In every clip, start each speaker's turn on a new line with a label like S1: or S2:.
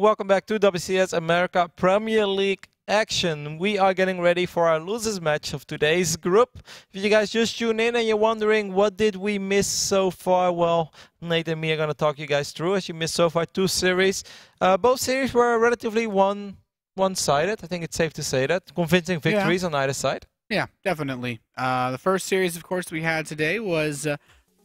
S1: welcome back to WCS America Premier League action. We are getting ready for our losers match of today's group. If you guys just tune in and you're wondering what did we miss so far, well, Nate and me are going to talk you guys through. As you missed so far 2 series. Both series were relatively one-sided. I think it's safe to say that. Convincing victories on either side.
S2: Yeah, definitely. The first series, of course, we had today was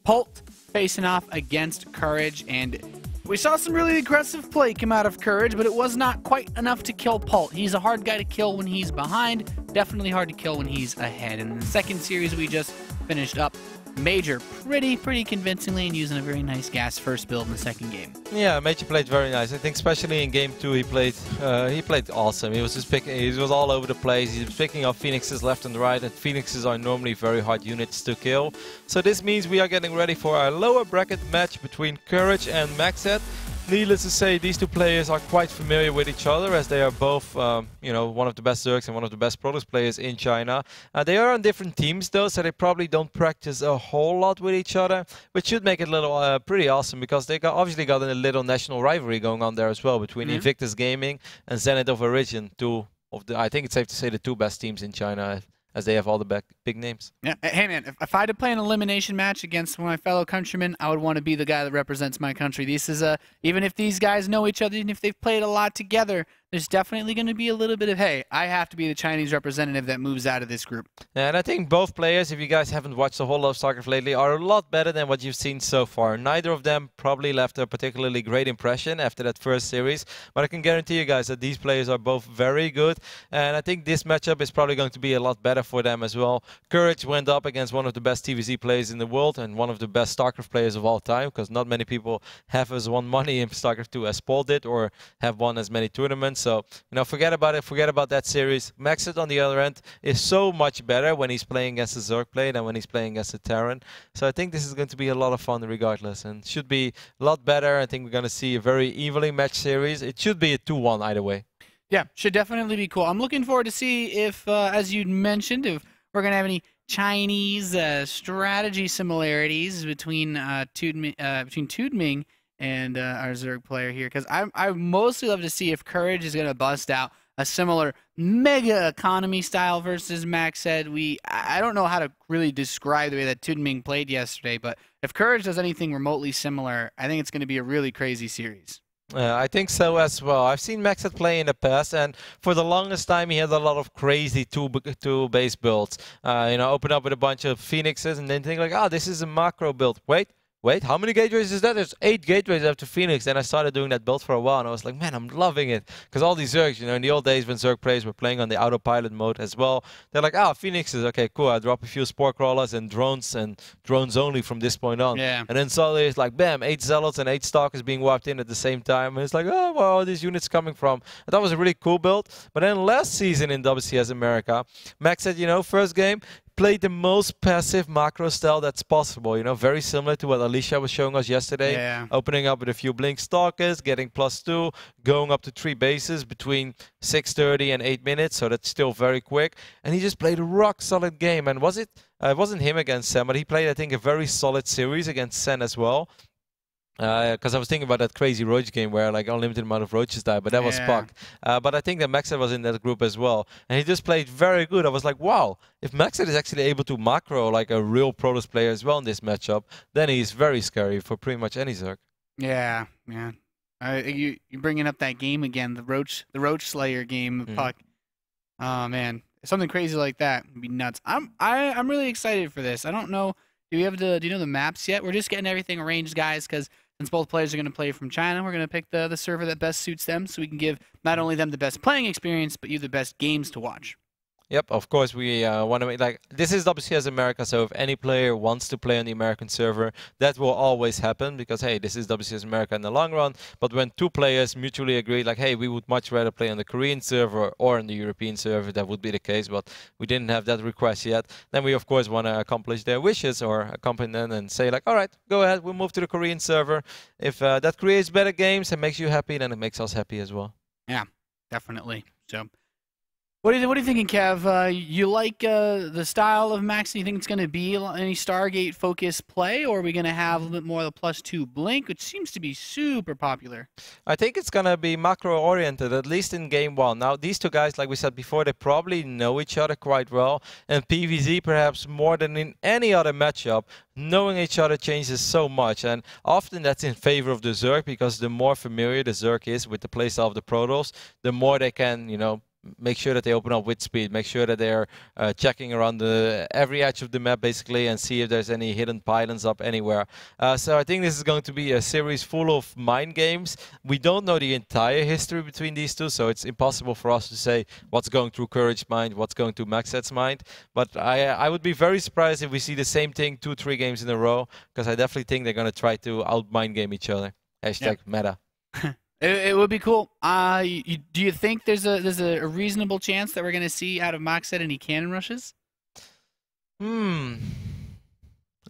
S2: Pult facing off against Courage, and we saw some really aggressive play come out of Courage, but it was not quite enough to kill Pult. He's a hard guy to kill when he's behind, definitely hard to kill when he's ahead. And in the second series we just finished up, Major pretty convincingly and using a very nice gas first build in the second game.
S1: Yeah, Major played very nice. I think especially in game 2 he played awesome. He was just picking, he was all over the place. He was picking up Phoenixes left and right, and Phoenixes are normally very hard units to kill. So this means we are getting ready for our lower bracket match between Courage and MacSed. Needless to say, these two players are quite familiar with each other, as they are both, you know, one of the best Zergs and one of the best Protoss players in China. They are on different teams though, so they probably don't practice a whole lot with each other, which should make it a little pretty awesome, because they obviously got a little national rivalry going on there as well between Invictus Gaming and Zenith of Origin, two of the, I think it's safe to say, the 2 best teams in China, as they have all the big names.
S2: Yeah. Hey man, if I had to play an elimination match against one of my fellow countrymen, I would want to be the guy that represents my country. This is even if these guys know each other, even if they've played a lot together, there's definitely going to be a little bit of, hey, I have to be the Chinese representative that moves out of this group.
S1: Yeah, and I think both players, if you guys haven't watched a whole lot of StarCraft lately, are a lot better than what you've seen so far. Neither of them probably left a particularly great impression after that first series, but I can guarantee you guys that these players are both very good, and I think this matchup is probably going to be a lot better for them as well. Courage went up against one of the best TVZ players in the world and one of the best StarCraft players of all time, because not many people have as won money in StarCraft 2 as Paul did, or have won as many tournaments. So, you know, forget about it. Forget about that series. MacSed, on the other end, is so much better when he's playing against a Zerg player than when he's playing against a Terran. So I think this is going to be a lot of fun regardless, and should be a lot better. I think we're going to see a very evenly matched series. It should be a 2-1 either way.
S2: Yeah, should definitely be cool. I'm looking forward to see if, as you mentioned, if we're going to have any Chinese strategy similarities between Tudming and our Zerg player here, because I mostly love to see if Courage is going to bust out a similar mega economy style versus MacSed. I don't know how to really describe the way that Tudming played yesterday, but if Courage does anything remotely similar, I think it's going to be a really crazy series.
S1: I think so as well. I've seen MacSed play in the past, and for the longest time he had a lot of crazy two base builds. You know, open up with a bunch of Phoenixes and then think like, oh, this is a macro build. Wait, how many gateways is that? There's 8 gateways after Phoenix, and I started doing that build for a while, and I was like, man, I'm loving it. Because all these Zergs, you know, in the old days when Zerg players were playing on the autopilot mode as well, they're like, ah, Phoenixes, okay, cool, I drop a few Spore Crawlers and drones only from this point on.
S2: Yeah.
S1: And then suddenly it's like, bam, 8 Zealots and 8 Stalkers being wiped in at the same time, and it's like, oh, where are all these units coming from? And that was a really cool build. But then last season in WCS America, MacSed, you know, first game, played the most passive macro style that's possible, you know, very similar to what Alicia was showing us yesterday.
S2: Yeah.
S1: Opening up with a few Blink Stalkers, getting +2, going up to 3 bases between 6:30 and 8 minutes, so that's still very quick. And he just played a rock-solid game. And it wasn't him against Sen, but he played, I think, a very solid series against Sen as well. Because I was thinking about that crazy Roach game where like unlimited amount of Roaches died, but that was Puck. But I think that MacSed was in that group as well, and he just played very good. I was like, wow, if MacSed is actually able to macro like a real Protoss player as well in this matchup, then he's very scary for pretty much any Zerg.
S2: Yeah, man. You bringing up that game again, the Roach Slayer game, the Puck. Oh man, something crazy like that would be nuts. I'm really excited for this. I don't know. Do you know the maps yet? We're just getting everything arranged, guys, because since both players are going to play from China, we're going to pick the server that best suits them, so we can give not only them the best playing experience, but you the best games to watch.
S1: Yep, of course we want to make, like, this is WCS America, so if any player wants to play on the American server, that will always happen, because hey, this is WCS America in the long run. But when 2 players mutually agree, like, hey, we would much rather play on the Korean server or on the European server, that would be the case, but we didn't have that request yet, then we of course want to accomplish their wishes, or accompany them and say like, all right, go ahead, we'll move to the Korean server. If that creates better games and makes you happy, then it makes us happy as well.
S2: Yeah, definitely. So What are you thinking, Kev? You like the style of Max? Do you think it's going to be any Stargate focused play, or are we going to have a little bit more of the +2 blink, which seems to be super popular?
S1: I think it's going to be macro-oriented, at least in game one. Now, these two guys, like we said before, they probably know each other quite well. And PvZ, perhaps more than in any other matchup, knowing each other changes so much. And often that's in favor of the Zerg, because the more familiar the Zerg is with the playstyle of the Protoss, the more they can, you know, make sure that they open up with speed, make sure that they're checking around every edge of the map basically, and see if there's any hidden pylons up anywhere. So I think this is going to be a series full of mind games. We don't know the entire history between these two, so it's impossible for us to say what's going through Courage's mind, what's going through MacSed's mind. But I would be very surprised if we see the same thing 2-3 games in a row, because I definitely think they're going to try to out mind game each other. Hashtag meta.
S2: It would be cool. Do you think there's a reasonable chance that we're going to see out of MacSed any cannon rushes?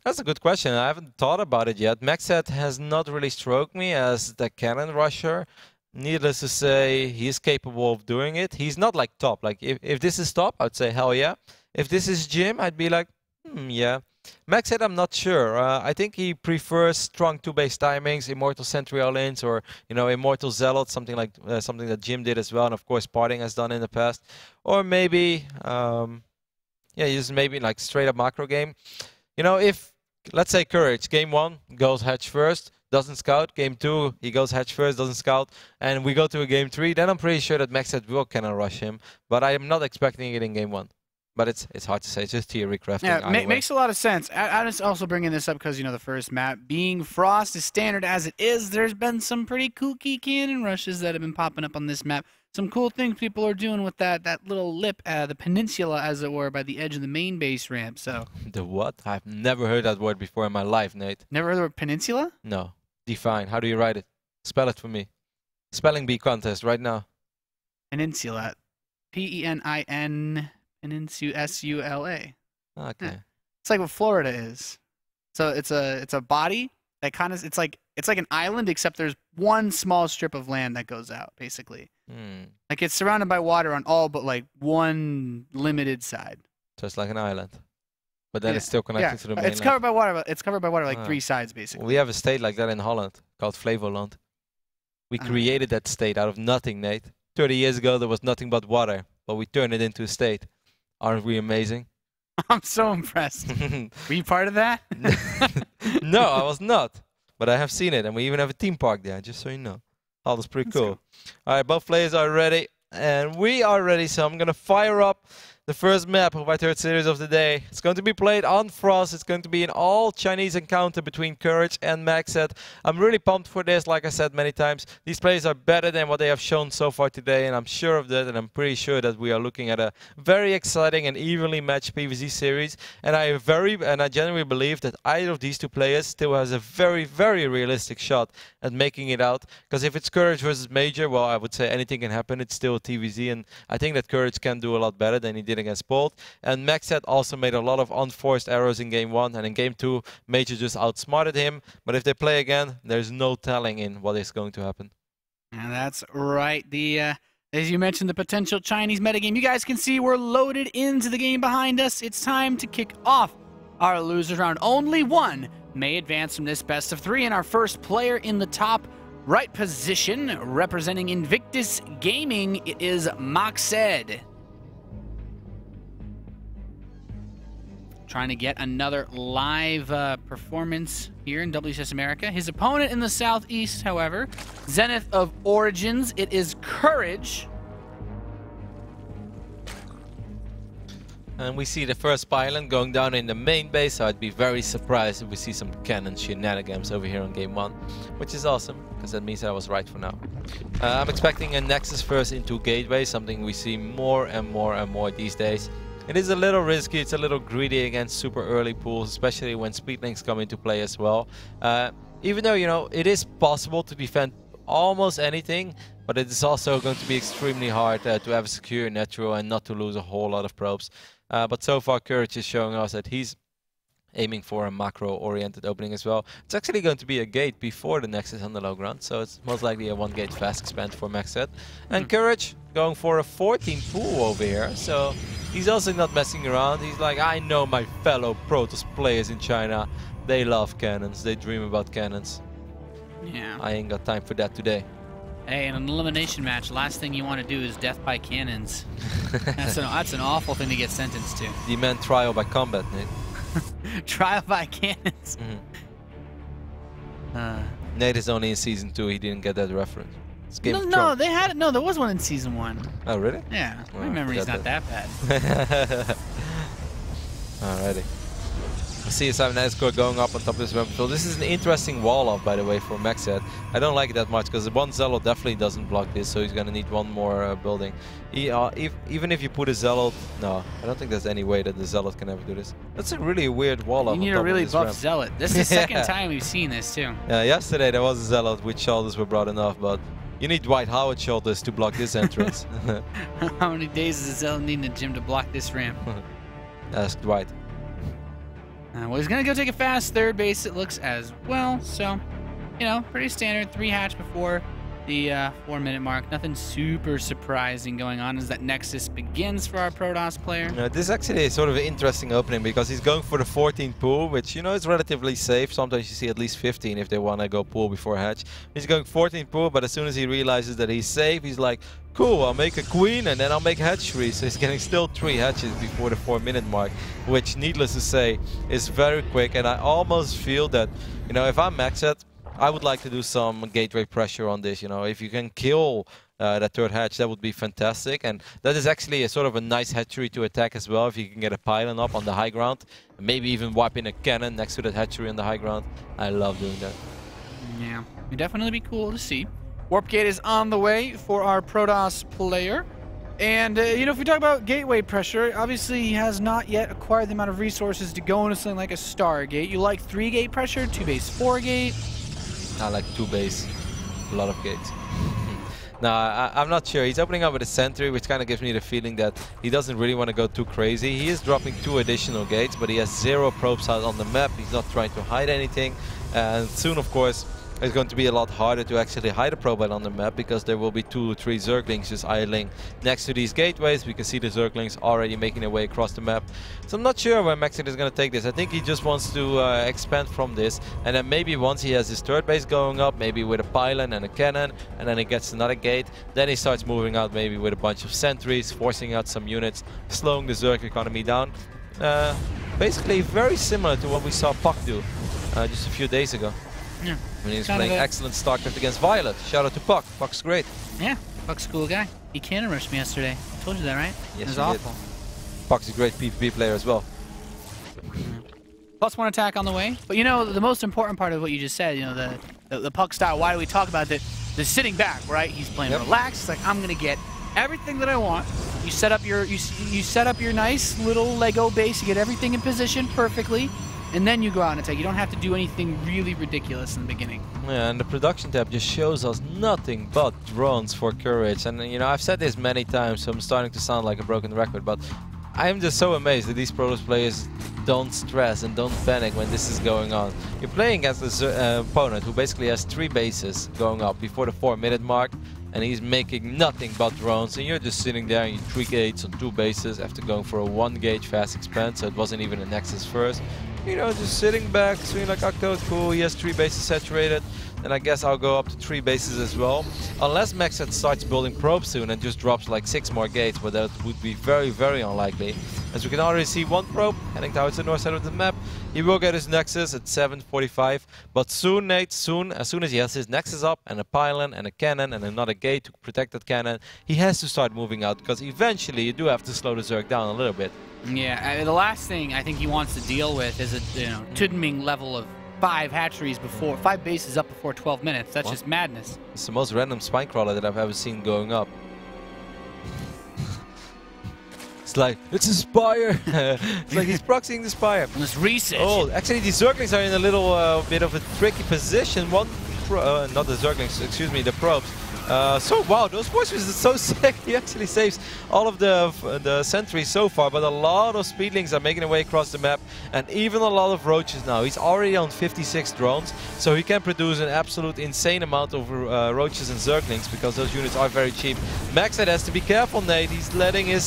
S1: That's a good question. I haven't thought about it yet. MacSed has not really struck me as the cannon rusher. Needless to say, he's capable of doing it. He's not like top. Like if this is top, I'd say hell yeah. If this is Jim, I'd be like, yeah. MacSed, I'm not sure. I think he prefers strong 2-base timings, Immortal Sentry all-ins, or Immortal Zealot, something like something that Jim did as well, and of course Parting has done in the past. Or maybe, just maybe like straight up macro game. If let's say Courage game 1 goes hedge first, doesn't scout. Game 2 he goes hedge first, doesn't scout, and we go to a game 3. Then I'm pretty sure that MacSed will cannon rush him, but I am not expecting it in game 1. But it's hard to say. It's just theory crafting.
S2: Yeah, makes a lot of sense. I was also bringing this up because, the first map, being Frost is standard as it is, there's been some pretty kooky cannon rushes that have been popping up on this map. Some cool things people are doing with that little lip, the peninsula, as it were, by the edge of the main base ramp. So
S1: the what? I've never heard that word before in my life, Nate.
S2: Never heard the word peninsula?
S1: No. Define. How do you write it? Spell it for me. Spelling bee contest right now.
S2: Peninsula. P-E-N-I-N... S-U-L-A.
S1: Okay.
S2: Yeah. It's like what Florida is. So it's a body that kind of it's like an island, except there's one small strip of land that goes out, basically. Like it's surrounded by water on all but like one limited side.
S1: So it's like an island, but then it's still connected to the mainland.
S2: It's covered by water. It's covered by water like 3 sides, basically.
S1: We have a state like that in Holland called Flevoland. We created that state out of nothing, Nate. 30 years ago there was nothing but water, but we turned it into a state. Aren't we amazing?
S2: I'm so impressed. Were you part of that?
S1: No, I was not. But I have seen it, and we even have a theme park there, just so you know. That was pretty cool. All right, both players are ready, and we are ready, so I'm going to fire up the first map of my third series of the day. It's going to be played on Frost. It's going to be an all-Chinese encounter between Courage and MacSed. I'm really pumped for this, like I said many times. These players are better than what they have shown so far today, and I'm sure of that, and I'm pretty sure that we are looking at a very exciting and evenly matched PvZ series. And I genuinely believe that either of these two players still has a very, very realistic shot at making it out. Because if it's Courage versus Major, well, I would say anything can happen. It's still a TVZ, and I think that Courage can do a lot better than he did against Bolt. And MacSed also made a lot of unforced errors in game 1, and in game 2 Major just outsmarted him. But if they play again, there's no telling in what is going to happen.
S2: And that's right. As you mentioned, the potential Chinese metagame. You guys can see we're loaded into the game behind us. It's time to kick off our losers round. Only one may advance from this best of 3, and our first player in the top right position, representing Invictus Gaming, it is MacSed. Trying to get another live performance here in WCS America. His opponent in the southeast, however, Zenith of Origins, it is Courage.
S1: And we see the first pylon going down in the main base, so I'd be very surprised if we see some cannon shenanigans over here on game 1, which is awesome, because that means I was right for now. I'm expecting a Nexus first into Gateway, something we see more and more and more these days. It is a little risky, it's a little greedy against super early pools, especially when speed links come into play as well. Even though, it is possible to defend almost anything, but it is also going to be extremely hard to have a secure natural and not to lose a whole lot of probes. But so far Courage is showing us that he's aiming for a macro-oriented opening as well. It's actually going to be a gate before the Nexus on the low ground, so it's most likely a 1-gate fast expand for MacSed. And Courage going for a 14 pool over here, so he's also not messing around. He's like, I know my fellow Protoss players in China, they love cannons, they dream about cannons.
S2: Yeah.
S1: I ain't got time for that today.
S2: Hey, in an elimination match, last thing you want to do is death by cannons. That's an awful thing to get sentenced to.
S1: Demand trial by combat, Nate.
S2: Trial by cannons.
S1: Nate is only in Season 2, he didn't get that reference. It's Game of
S2: No,
S1: Thrones.
S2: they had it. No, there was one in Season 1.
S1: Oh, really?
S2: Yeah,
S1: Well,
S2: my
S1: I
S2: memory's
S1: forgot
S2: not that bad.
S1: Alrighty. CS7 escort going up on top of this weapon. So this is an interesting wall off, by the way, for MacSed. I don't like it that much because the one Zealot definitely doesn't block this, so he's gonna need one more building. Even if you put a Zealot, no, I don't think there's any way that the Zealot can ever do this. That's a really weird wall off.
S2: You need a really buff Zealot. This is the second time we've seen this too.
S1: Yeah, yesterday there was a Zealot with shoulders were broad enough, but you need Dwight Howard shoulders to block this entrance.
S2: How many days does the Zealot need in the gym to block this ramp?
S1: Ask Dwight.
S2: Well, he's going to go take a fast third base, it looks, as well. So, you know, pretty standard. 3 hatch before the 4-minute mark. Nothing super surprising going on as that Nexus begins for our Protoss player.
S1: This is actually sort of an interesting opening because he's going for the 14 pool, which, you know, is relatively safe. Sometimes you see at least 15 if they want to go pool before hatch. He's going 14 pool, but as soon as he realizes that he's safe, he's like, cool, I'll make a queen and then I'll make hatchery. So he's getting still 3 hatches before the 4-minute mark, which, needless to say, is very quick. And I almost feel that, you know, if I'm MacSed, I would like to do some gateway pressure on this. You know, if you can kill that 3rd hatch, that would be fantastic. And that is actually a sort of a nice hatchery to attack as well. If you can get a pylon up on the high ground, and maybe even wipe in a cannon next to that hatchery on the high ground. I love doing that.
S2: Yeah, it'd definitely be cool to see. Warp Gate is on the way for our Protoss player. And, you know, if we talk about gateway pressure, obviously he has not yet acquired the amount of resources to go into something like a Stargate. You like 3-gate pressure, 2-base, 4-gate?
S1: I like 2-base, a lot of gates. No, I'm not sure. He's opening up with a sentry, which kind of gives me the feeling that he doesn't really want to go too crazy. He is dropping 2 additional gates, but he has 0 probes out on the map. He's not trying to hide anything. And soon, of course, it's going to be a lot harder to actually hide a probe on the map because there will be 2 or 3 Zerglings just idling next to these gateways. We can see the Zerglings already making their way across the map. So I'm not sure where MacSed is going to take this. I think he just wants to expand from this, and then maybe once he has his 3rd base going up, maybe with a pylon and a cannon, and then he gets another gate, then he starts moving out maybe with a bunch of sentries, forcing out some units, slowing the Zerg economy down. Basically very similar to what we saw Puck do just a few days ago.
S2: Yeah.
S1: When he was playing excellent StarCraft against Violet. Shout out to Puck. Puck's great.
S2: Yeah, Puck's a cool guy. He cannon rushed me yesterday. I told you that, right?
S1: Yes,
S2: it was awful.
S1: Puck's a great PvP player as well.
S2: +1 attack on the way. But you know, the most important part of what you just said, you know, the Puck style, why do we talk about the sitting back, right? He's playing relaxed. It's like, I'm going to get everything that I want. You set up your you set up your nice little Lego base. You get everything in position perfectly. And then you go out and attack. You don't have to do anything really ridiculous in the beginning.
S1: Yeah, and the production tab just shows us nothing but drones for Courage. And, you know, I've said this many times, so I'm starting to sound like a broken record, but I'm just so amazed that these Protoss players don't stress and don't panic when this is going on. You're playing against an opponent who basically has 3 bases going up before the 4-minute mark, and he's making nothing but drones, and you're just sitting there and you 3 gates on 2 bases after going for a 1-gate fast expand, so it wasn't even a Nexus first. You know, just sitting back, seeing like, okay, cool, he has 3 bases saturated, then I guess I'll go up to 3 bases as well. Unless MacSed starts building probes soon and just drops like 6 more gates, but that would be very, very unlikely. As we can already see 1 probe heading towards the north side of the map. He will get his Nexus at 7:45, but soon, Nate, as soon as he has his Nexus up and a pylon and a cannon and another gate to protect that cannon, he has to start moving out, because eventually you do have to slow the Zerg down a little bit.
S2: Yeah, the last thing I think he wants to deal with is a Tudming level of 5 hatcheries before 5 bases up before 12 minutes. That's just madness.
S1: It's the most random spine crawler that I've ever seen going up. It's like, it's a spire. It's like he's proxying the spire.
S2: Let's reset.
S1: Oh, actually these Zerglings are in a little bit of a tricky position. Not the Zerglings, excuse me, the probes. So wow, those force fields are so sick. He actually saves all of the sentries so far, but a lot of speedlings are making their way across the map, and even a lot of roaches now. He's already on 56 drones, so he can produce an absolute insane amount of roaches and zerglings because those units are very cheap. MacSed has to be careful, Nate. He's letting his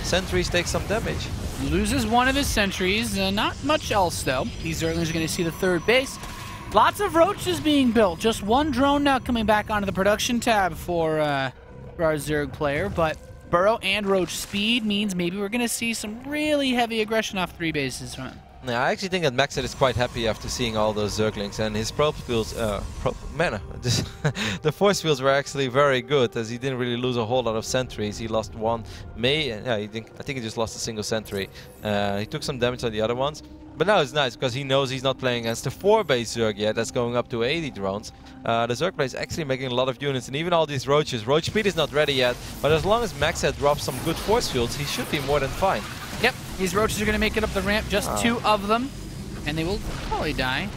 S1: sentries take some damage.
S2: Loses one of his sentries, not much else though. These zerglings are going to see the third base. Lots of roaches being built. Just one drone now coming back onto the production tab for our Zerg player. But burrow and roach speed means maybe we're going to see some really heavy aggression off 3 bases from him.
S1: Yeah, I actually think that MacSed is quite happy after seeing all those Zerglings, and his probe fields, the force fields were actually very good, as he didn't really lose a whole lot of sentries. He lost one, I think he just lost a single sentry. He took some damage on the other ones, but now it's nice because he knows he's not playing against the 4-base Zerg yet. That's going up to 80 drones. The Zerg player is actually making a lot of units, and even all these roaches. Roach speed is not ready yet, but as long as MacSed drops some good force fields, he should be more than fine.
S2: Yep, these roaches are going to make it up the ramp, just 2 of them, and they will probably die.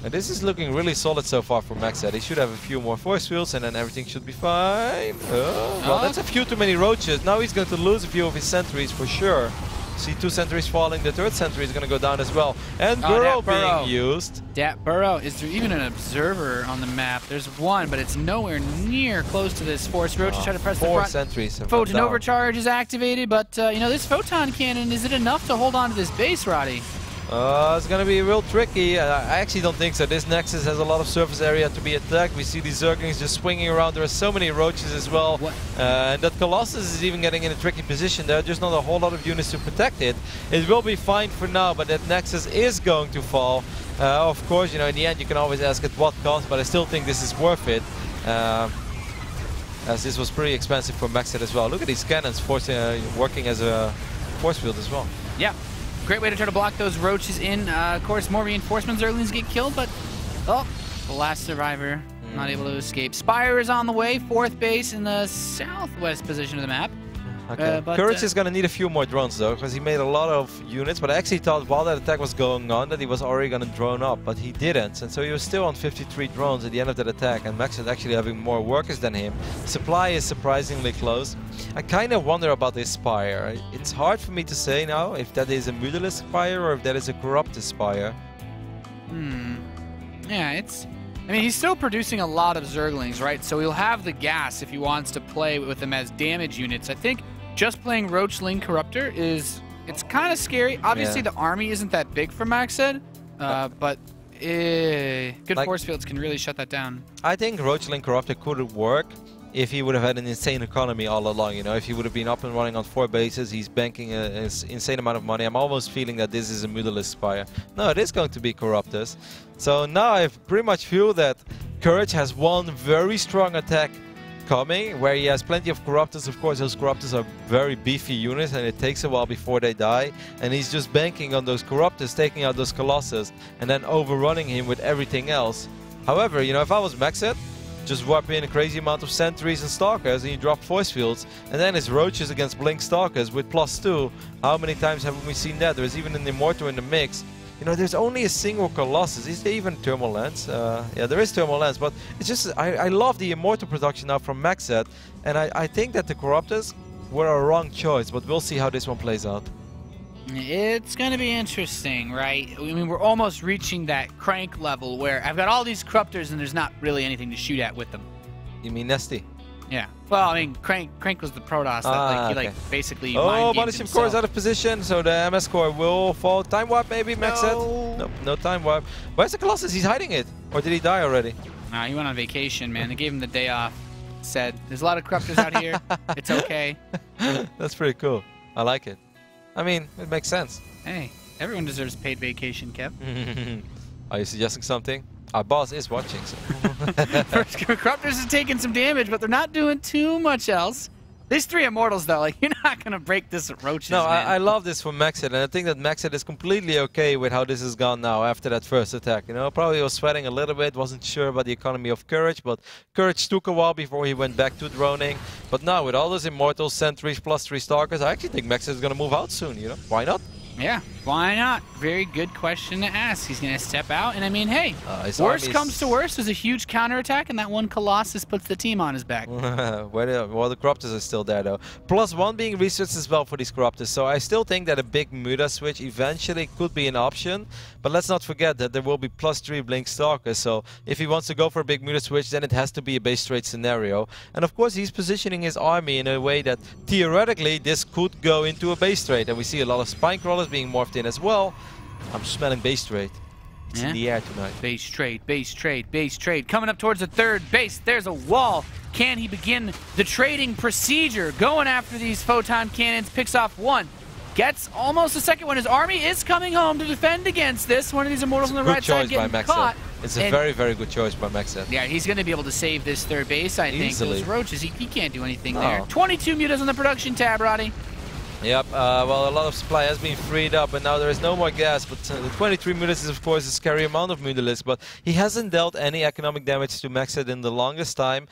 S1: And this is looking really solid so far for MacSed. He should have a few more force fields and then everything should be fine. Well, that's a few too many roaches. Now he's going to lose a few of his sentries for sure. See 2 sentries falling, the 3rd sentry is going to go down as well. And burrow being used.
S2: That burrow, is there even an observer on the map? There's one, but it's nowhere near close to this force. Roach is trying to press the front.
S1: 4 sentries.
S2: Photon overcharge is activated, but you know, this photon cannon, is it enough to hold on to this base, Roddy?
S1: It's going to be real tricky. I actually don't think so. This Nexus has a lot of surface area to be attacked. We see these Zerglings just swinging around. There are so many roaches as well. And that Colossus is even getting in a tricky position. There are just not a whole lot of units to protect it. It will be fine for now, but that Nexus is going to fall. Of course, you know, in the end you can always ask at what cost, but I still think this is worth it. As this was pretty expensive for MacSed as well. Look at these cannons working as a force field as well.
S2: Yeah. Great way to try to block those roaches in. Of course, more reinforcements, Zerglings get killed, but oh, the last survivor not able to escape. Spire is on the way, 4th base in the southwest position of the map.
S1: Okay. Courage is going to need a few more drones though, because he made a lot of units, but I actually thought while that attack was going on that he was already going to drone up, but he didn't, and so he was still on 53 drones at the end of that attack, and MacSed actually having more workers than him. Supply is surprisingly close. I kind of wonder about this Spire. It's hard for me to say now if that is a Mutalisk Spire or if that is a Corrupted Spire.
S2: Yeah, I mean, he's still producing a lot of Zerglings, right? So he'll have the gas if he wants to play with them as damage units. I think just playing Roachling Corruptor it's kind of scary. Obviously, the army isn't that big for MacSed, but good force fields can really shut that down.
S1: I think Roachling Corruptor could work if he would have had an insane economy all along, you know, if he would have been up and running on 4 bases, he's banking an insane amount of money. I'm almost feeling that this is a Mutalisk Spire. No, it is going to be Corruptus. So now I pretty much feel that Courage has one very strong attack coming, where he has plenty of Corruptors. Of course, those Corruptors are very beefy units, and it takes a while before they die. And he's just banking on those Corruptors, taking out those Colossus, and then overrunning him with everything else. However, you know, if I was MacSed, just warp in a crazy amount of sentries and stalkers and you drop force fields, and then it's roaches against blink stalkers with +2. How many times have we seen that? There's even an Immortal in the mix. You know, there's only a single Colossus. Is there even Thermal Lens? Yeah, there is Thermal Lens, but it's just, I love the Immortal production now from MacSed, and I think that the Corruptors were a wrong choice, but we'll see how this one plays out.
S2: It's going to be interesting, right? I mean, we're almost reaching that crank level where I've got all these Corruptors and there's not really anything to shoot at with them.
S1: You mean Nesty?
S2: Yeah. Well, I mean, Crank was the Protoss that he basically
S1: Mothership core is out of position, so the MS core will fall. Time warp maybe, MacSed? Nope, no time warp. Where's the Colossus? He's hiding it. Or did he die already?
S2: Nah, he went on vacation, man. They gave him the day off. Said, there's a lot of Corruptors out here. It's okay.
S1: That's pretty cool. I like it. I mean, it makes sense.
S2: Hey, everyone deserves paid vacation, Kev.
S1: Are you suggesting something? Our boss is watching. So.
S2: First, Corruptors are taking some damage, but they're not doing too much else. These 3 Immortals, though, like, you're not going to break this with roaches,
S1: no,
S2: man.
S1: I love this for MacSed, and I think that MacSed is completely okay with how this has gone now after that first attack. You know, probably was sweating a little bit, wasn't sure about the economy of Courage, but Courage took a while before he went back to droning. But now, with all those Immortals, sentries, +3 stalkers, I actually think MacSed is going to move out soon, you know? Why not?
S2: Yeah. Why not? Very good question to ask. He's going to step out, and I mean, hey, worst comes to worst, there's a huge counterattack, and that one Colossus puts the team on his back.
S1: Well, the Corruptors are still there, though. +1 being researched as well for these Corruptors, so I still think that a big Muta switch eventually could be an option, but let's not forget that there will be +3 Blink Stalkers, so if he wants to go for a big Muta switch, then it has to be a base trade scenario. And of course, he's positioning his army in a way that theoretically this could go into a base trade, and we see a lot of Spine Crawlers being morphed in as well. I'm smelling base trade. It's in the air tonight.
S2: Base trade, base trade, base trade. Coming up towards the third base. There's a wall. Can he begin the trading procedure? Going after these photon cannons. Picks off one. Gets almost a second one. His army is coming home to defend against this. One of these Immortals on the right side getting caught.
S1: It's a very, very good choice by MacSed.
S2: Yeah, he's going to be able to save this third base, I think. Those Roaches, he can't do anything there. 22 Mutas on the production tab, Roddy.
S1: Yep, well, a lot of supply has been freed up, and now there is no more gas, but the 23 Mutas is, of course, a scary amount of Mutalisks, but he hasn't dealt any economic damage to MacSed in the longest time.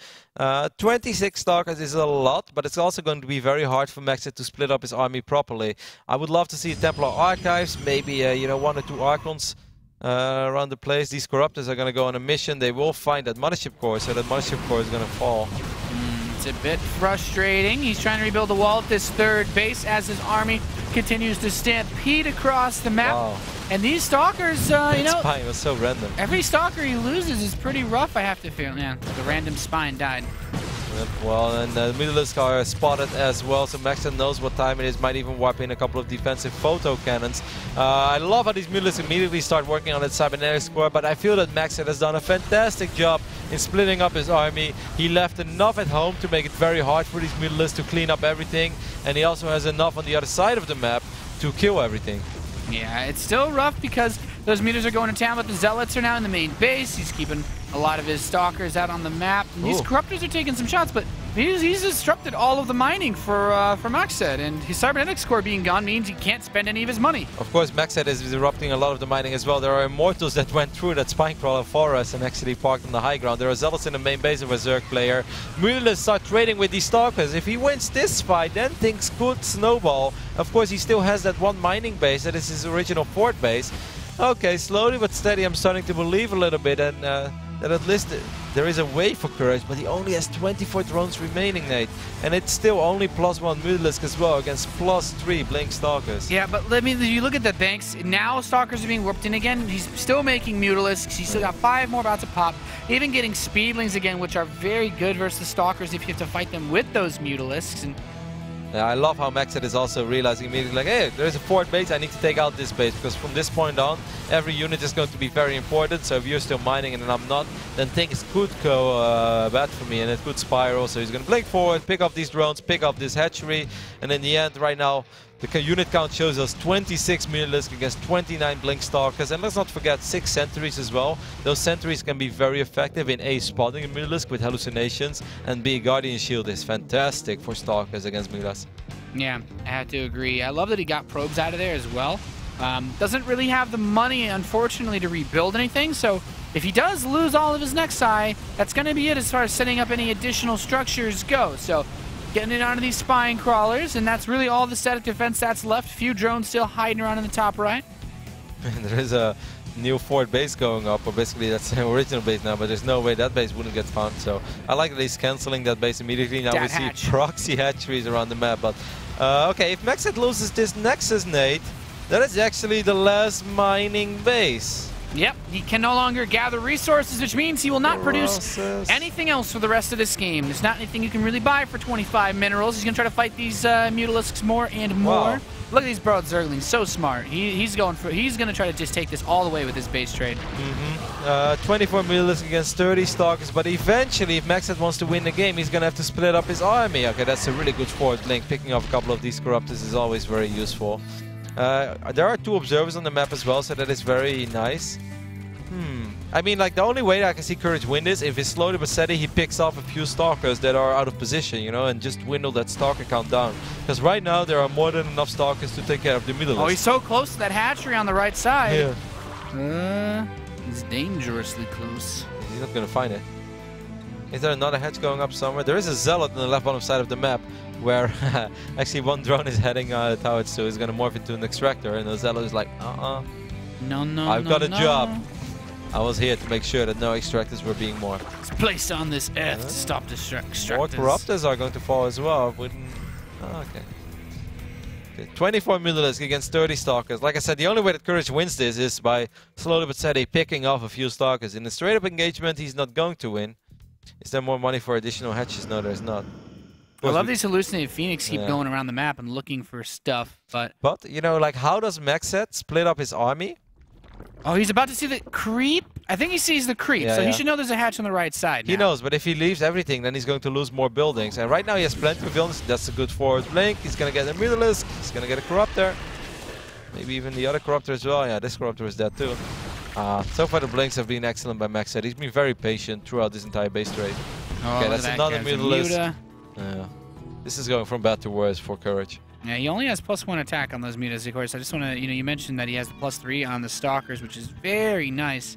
S1: 26 Stalkers is a lot, but it's also going to be very hard for MacSed to split up his army properly. I would love to see Templar Archives, maybe, you know, 1 or 2 Archons around the place. These Corruptors are going to go on a mission. They will find that Mothership Core, so that Mothership Core is going to fall.
S2: It's a bit frustrating. He's trying to rebuild the wall at this third base as his army continues to stampede across the map. Wow. And these Stalkers, you know,
S1: Spine was so random.
S2: Every Stalker he loses is pretty rough, I have to feel. Yeah, the random Spine died.
S1: Yep, well, and the Mutalisks are spotted as well, so MacSed knows what time it is, might even wipe in a couple of defensive photo cannons. I love how these Mutalisks immediately start working on that cybernetics core, but I feel that MacSed has done a fantastic job in splitting up his army. He left enough at home to make it very hard for these Mutalisks to clean up everything, and he also has enough on the other side of the map to kill everything.
S2: Yeah, it's still rough because those Mutas are going to town, but the Zealots are now in the main base. He's keeping a lot of his Stalkers out on the map. And these Corruptors are taking some shots, but he's disrupted all of the mining for MacSed, and his Cybernetics core being gone means he can't spend any of his money.
S1: Of course, MacSed is disrupting a lot of the mining as well. There are Immortals that went through that Spinecrawler forest and actually parked on the high ground. There are Zealots in the main base of a Zerg player. Mutalisks start trading with these Stalkers. If he wins this fight, then things could snowball. Of course, he still has that one mining base that is his original fort base. Okay, slowly but steady, I'm starting to believe a little bit, and that at least there is a way for courage, but he only has 24 drones remaining, Nate. And it's still only +1 Mutalisk as well against +3 Blink Stalkers.
S2: Yeah, but let me, if you look at the banks, now Stalkers are being warped in again. He's still making Mutalisks. He's still got 5 more about to pop. Even getting Speedlings again, which are very good versus Stalkers if you have to fight them with those Mutalisks. And
S1: I love how MacSed is also realizing immediately, like, hey, there's a fort base, I need to take out this base, because from this point on, every unit is going to be very important, so if you're still mining and I'm not, then things could go bad for me, and it could spiral, so he's going to blink forward, pick up these drones, pick up this hatchery, and in the end, right now, the unit count shows us 26 Mutalisks against 29 Blink Stalkers, and let's not forget 6 Sentries as well. Those Sentries can be very effective in A, spotting a Mutalisk with hallucinations, and B, Guardian Shield is fantastic for Stalkers against Mutalisks.
S2: Yeah, I have to agree. I love that he got probes out of there as well. Doesn't really have the money, unfortunately, to rebuild anything, so if he does lose all of his Nexi, that's going to be it as far as setting up any additional structures go. So getting it onto these Spine Crawlers, and that's really all the static defense that's left. Few drones still hiding around in the top right.
S1: There is a new fort base going up, or basically that's the original base now, but there's no way that base wouldn't get found. So I like that he's cancelling that base immediately. Now we see proxy hatcheries around the map. But okay, if MacSed loses this Nexus, Nate, that is actually the last mining base.
S2: Yep, he can no longer gather resources, which means he will not produce anything else for the rest of this game. There's not anything you can really buy for 25 minerals. He's going to try to fight these Mutalisks more and more. Wow. Look at these broad Zerglings, so smart. He's going to try to just take this all the way with his base trade.
S1: 24 Mutalisks against 30 Stalkers, but eventually, if MacSed wants to win the game, he's going to have to split up his army. Okay, that's a really good fort blink. Picking up a couple of these Corruptors is always very useful. There are 2 observers on the map as well, so that is very nice. I mean, like, the only way I can see Courage win this, if it's slowly but steady, he picks off a few Stalkers that are out of position, you know, and just dwindle that Stalker count down. Because right now, there are more than enough Stalkers to take care of the Mutalisks.
S2: Oh, he's so close to that hatchery on the right side. Yeah. He's dangerously close.
S1: He's not going to find it. Is there another hatch going up somewhere? There is a zealot on the left bottom side of the map where actually one drone is heading towards, so he's going to morph into an extractor, and the zealot is like,
S2: No,
S1: I've got a job. I was here to make sure that no extractors were being morphed.
S2: It's placed on this F to stop extractors.
S1: More corruptors are going to fall as well. Okay. 24 Mutalisk against 30 Stalkers. Like I said, the only way that Courage wins this is by slowly but steady picking off a few Stalkers. In a straight-up engagement, he's not going to win. Is there more money for additional hatches? No, there's not.
S2: I love these hallucinated Phoenix keep going around the map and looking for stuff, but...
S1: But, you know, like, how does MacSed split up his army?
S2: Oh, he's about to see the creep? I think he sees the creep, so he should know there's a hatch on the right side now.
S1: He knows, but if he leaves everything, then he's going to lose more buildings. And right now he has plenty of buildings. That's a good forward blink. He's going to get a Mutalisk. He's going to get a Corruptor. Maybe even the other Corruptor as well. Yeah, this Corruptor is dead too. So far the blinks have been excellent by MacSed. He's been very patient throughout this entire base trade.
S2: Oh,
S1: okay, that's another Mutalisk.
S2: Muta.
S1: This is going from bad to worse for Courage.
S2: Yeah, he only has +1 attack on those mutas, of course. I just want to, you mentioned that he has the +3 on the Stalkers, which is very nice.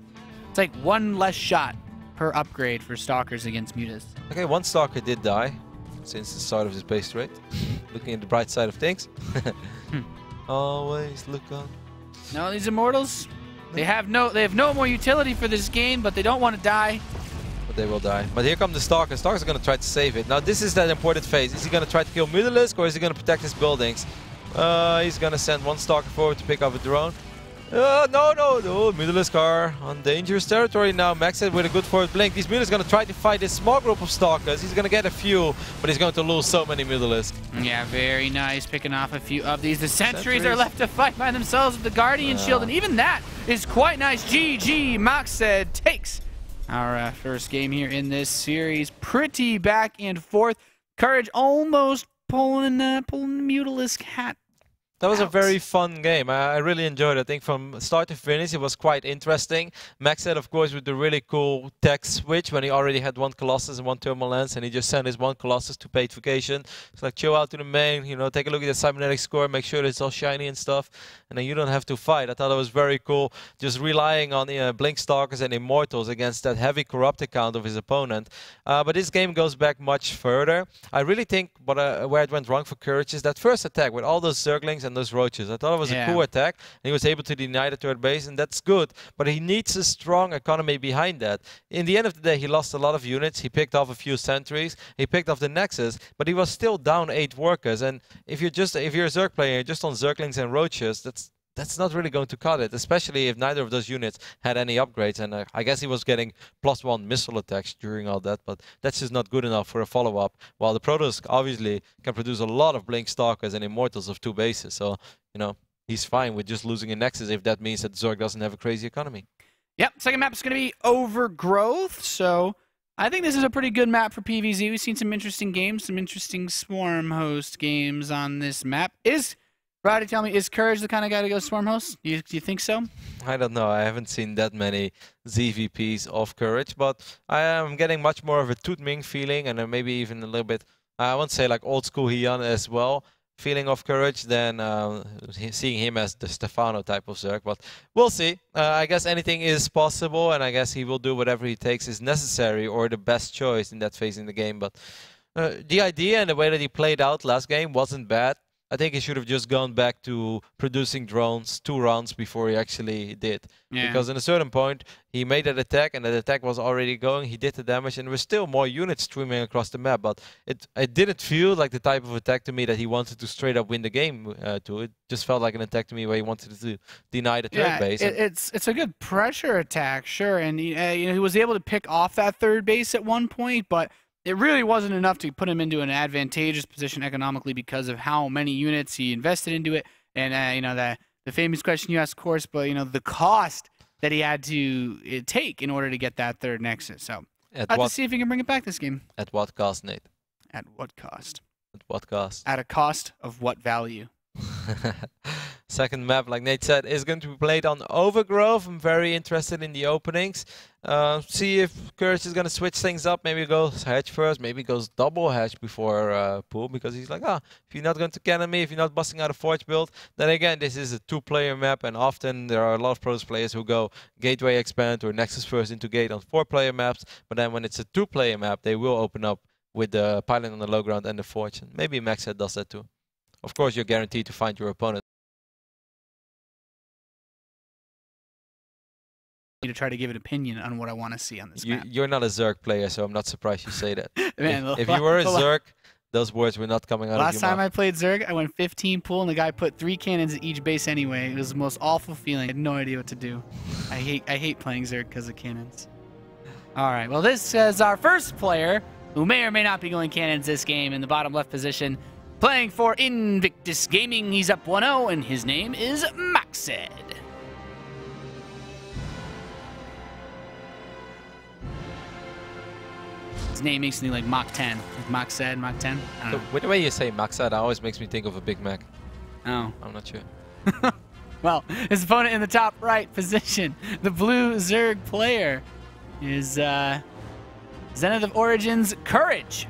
S2: It's like one less shot per upgrade for Stalkers against mutas.
S1: Okay, one Stalker did die since the start of this base trade. Looking at the bright side of things. Always look on.
S2: No, these Immortals, they have no more utility for this game, but they don't want to die.
S1: But they will die. But here come the Stalkers. Stalkers are going to try to save it. Now this is that important phase. Is he going to try to kill Mutalisk or is he going to protect his buildings? He's going to send one Stalker forward to pick up a drone. No, Mutalisk are on dangerous territory now. MacSed with a good forward blink. These Mutalisk are going to try to fight this small group of Stalkers. He's going to get a few, but he's going to lose so many Mutalisk.
S2: Yeah, very nice. Picking off a few of these. The sentries are left to fight by themselves with the Guardian Shield, and even that is quite nice. GG, MacSed takes our first game here in this series. Pretty back and forth. Courage almost pulling the Mutalisk hat.
S1: That was a very fun game. I really enjoyed it. I think from start to finish, it was quite interesting. MacSed, of course, with the really cool tech switch when he already had one Colossus and one Thermal Lens, and he just sent his one Colossus to paid vacation. It's like, chill out to the main, take a look at the cybernetic score, make sure that it's all shiny and stuff, and then you don't have to fight. I thought it was very cool, just relying on the Blink Stalkers and Immortals against that heavy corrupt count of his opponent. But this game goes back much further. I really think where it went wrong for Courage is that first attack with all those Zerglings and those Roaches. I thought it was a cool attack, and he was able to deny the third base, and that's good. But he needs a strong economy behind that. In the end of the day, he lost a lot of units. He picked off a few sentries. He picked off the Nexus, but he was still down 8 workers. And if you're a Zerg player just on Zerglings and Roaches, that's not really going to cut it, especially if neither of those units had any upgrades. And I guess he was getting +1 missile attacks during all that, but that's just not good enough for a follow-up. While the Protoss obviously can produce a lot of Blink Stalkers and Immortals of 2 bases. So, he's fine with just losing a Nexus if that means that Zerg doesn't have a crazy economy. Yep,
S2: second map is going to be Overgrowth. So I think this is a pretty good map for PvZ. We've seen some interesting games, some interesting Swarm host games on this map. Roddy, tell me, is Courage the kind of guy to go Swarm host? Do you think so?
S1: I don't know. I haven't seen that many ZVPs of Courage, but I am getting much more of a Tootming feeling, and maybe even a little bit, I won't say like old school Heian as well, feeling of Courage than seeing him as the Stefano type of Zerg. But we'll see. I guess anything is possible, and I guess he will do whatever he takes is necessary or the best choice in that phase in the game. But the idea and the way that he played out last game wasn't bad. I think he should have just gone back to producing drones 2 rounds before he actually did. Yeah. Because at a certain point, he made that attack, and that attack was already going. He did the damage, and there were still more units streaming across the map. But it didn't feel like the type of attack to me that he wanted to straight up win the game to. It just felt like an attack to me where he wanted to deny the third base.
S2: It's a good pressure attack, sure. And he was able to pick off that third base at one point, but it really wasn't enough to put him into an advantageous position economically because of how many units he invested into it. And, the famous question you asked, of course, but, the cost that he had to take in order to get that third Nexus. So, let's see if he can bring it back this game.
S1: At what cost, Nate?
S2: At what cost?
S1: At what cost?
S2: At a cost of what value?
S1: Second map, like Nate said, is going to be played on Overgrowth. I'm very interested in the openings. See if Courage is going to switch things up. Maybe goes hedge first, maybe goes double hedge before pool, because he's like, if you're not going to cannon me, if you're not busting out a Forge build, then again, this is a 2-player map, and often there are a lot of Protoss players who go Gateway expand or Nexus first into Gate on 4-player maps, but then when it's a 2-player map, they will open up with the Pilot on the low ground and the Forge. And maybe MacSed does that too. Of course, you're guaranteed to find your opponent.
S2: To try to give an opinion on what I want to see on this map.
S1: You're not a Zerg player, so I'm not surprised you say that.
S2: Man,
S1: if you were a Zerg, those words were not coming out of your mouth.
S2: Last time I played Zerg, I went 15 pool, and the guy put 3 cannons at each base anyway. It was the most awful feeling. I had no idea what to do. I hate playing Zerg because of cannons. All right, well, this is our first player who may or may not be going cannons this game in the bottom left position, playing for Invictus Gaming. He's up 1-0, and his name is MacSed. His name makes me like Mach 10. Like MacSed, Mach 10. I don't know.
S1: With the way you say MacSed, always makes me think of a Big Mac.
S2: Oh.
S1: I'm not sure.
S2: Well, his opponent in the top right position, the blue Zerg player, is Zenith of Origins Courage.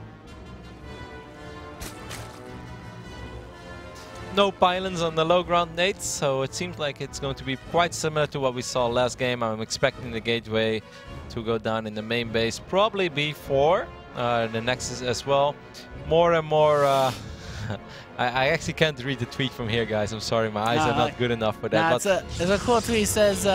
S1: No pylons on the low ground, Nate, so it seems like it's going to be quite similar to what we saw last game. I'm expecting the Gateway to go down in the main base, probably B4, the Nexus as well. More and more, I actually can't read the tweet from here, guys. I'm sorry, my eyes are not good enough for that.
S2: There's a cool tweet. It says,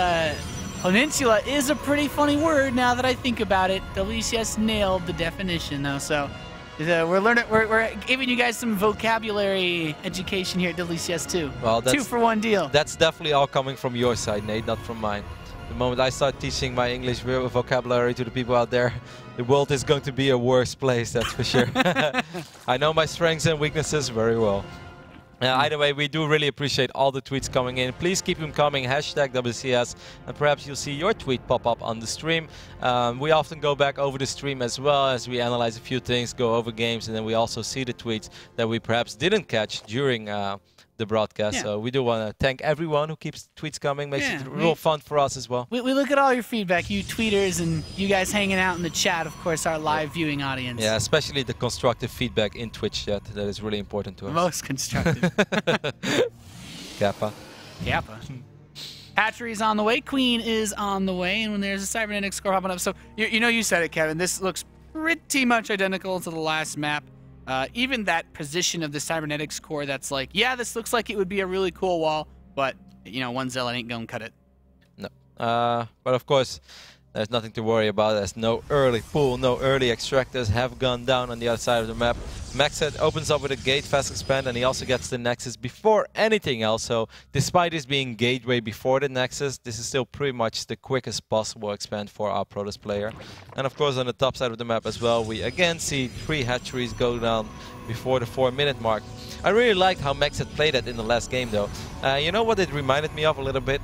S2: Peninsula is a pretty funny word now that I think about it. WCS nailed the definition, though, so we're giving you guys some vocabulary education here at WCS too. Well, that's 2-for-1 deal.
S1: That's definitely all coming from your side, Nate, not from mine. The moment I start teaching my English vocabulary to the people out there, the world is going to be a worse place, that's for sure. I know my strengths and weaknesses very well. Either way, we do really appreciate all the tweets coming in. Please keep them coming, hashtag WCS, and perhaps you'll see your tweet pop up on the stream. We often go back over the stream as well as we analyze a few things, go over games, and then we also see the tweets that we perhaps didn't catch during the broadcast. Yeah. So we do want to thank everyone who keeps tweets coming. Makes it real fun for us as well.
S2: We look at all your feedback, you tweeters and you guys hanging out in the chat, of course, our live viewing audience.
S1: Yeah, especially the constructive feedback in Twitch chat. That is really important to us.
S2: Most constructive.
S1: Kappa.
S2: Kappa. Hatchery's on the way. Queen is on the way. And when there's a cybernetic score hopping up. So, you know, you said it, Kevin. This looks pretty much identical to the last map. Even that position of the cybernetics core, that's like, yeah, this looks like it would be a really cool wall, but, you know, one zealot ain't gonna cut it.
S1: No. But of course, there's nothing to worry about. There's no early pool, no early extractors have gone down on the other side of the map. MacSed opens up with a gate fast expand, and he also gets the Nexus before anything else. So despite this being gateway before the Nexus, this is still pretty much the quickest possible expand for our Protoss player. And of course on the top side of the map as well, we again see 3 hatcheries go down before the 4-minute mark. I really liked how MacSed played that in the last game though. You know what it reminded me of a little bit?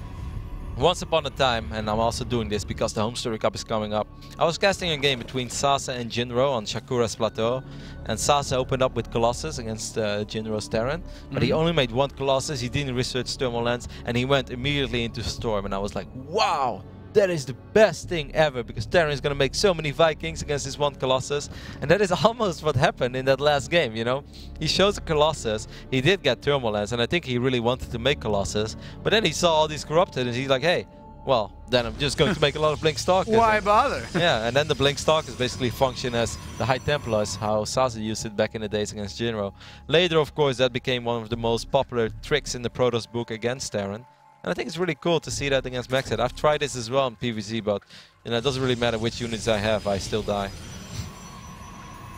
S1: Once upon a time, and I'm also doing this because the Home Story Cup is coming up, I was casting a game between Sasa and Jinro on Shakura's Plateau, and Sasa opened up with Colossus against Jinro's Terran, but he only made 1 Colossus, he didn't research Thermal Lens, and he went immediately into Storm, and I was like, wow! That is the best thing ever, because Terran is going to make so many Vikings against this 1 Colossus. And that is almost what happened in that last game, you know. He shows a Colossus, he did get Thermal Lens, and I think he really wanted to make Colossus. But then he saw all these corrupted, and he's like, hey, well, then I'm just going to make a lot of Blink Stalkers.
S2: Why bother?
S1: Yeah, and then the Blink Stalkers basically function as the High Templars, how Sasa used it back in the days against Jinro. Later, of course, that became one of the most popular tricks in the Protoss book against Terran. And I think it's really cool to see that against MacSed. I've tried this as well in PvZ, but you know, it doesn't really matter which units I have, I still die.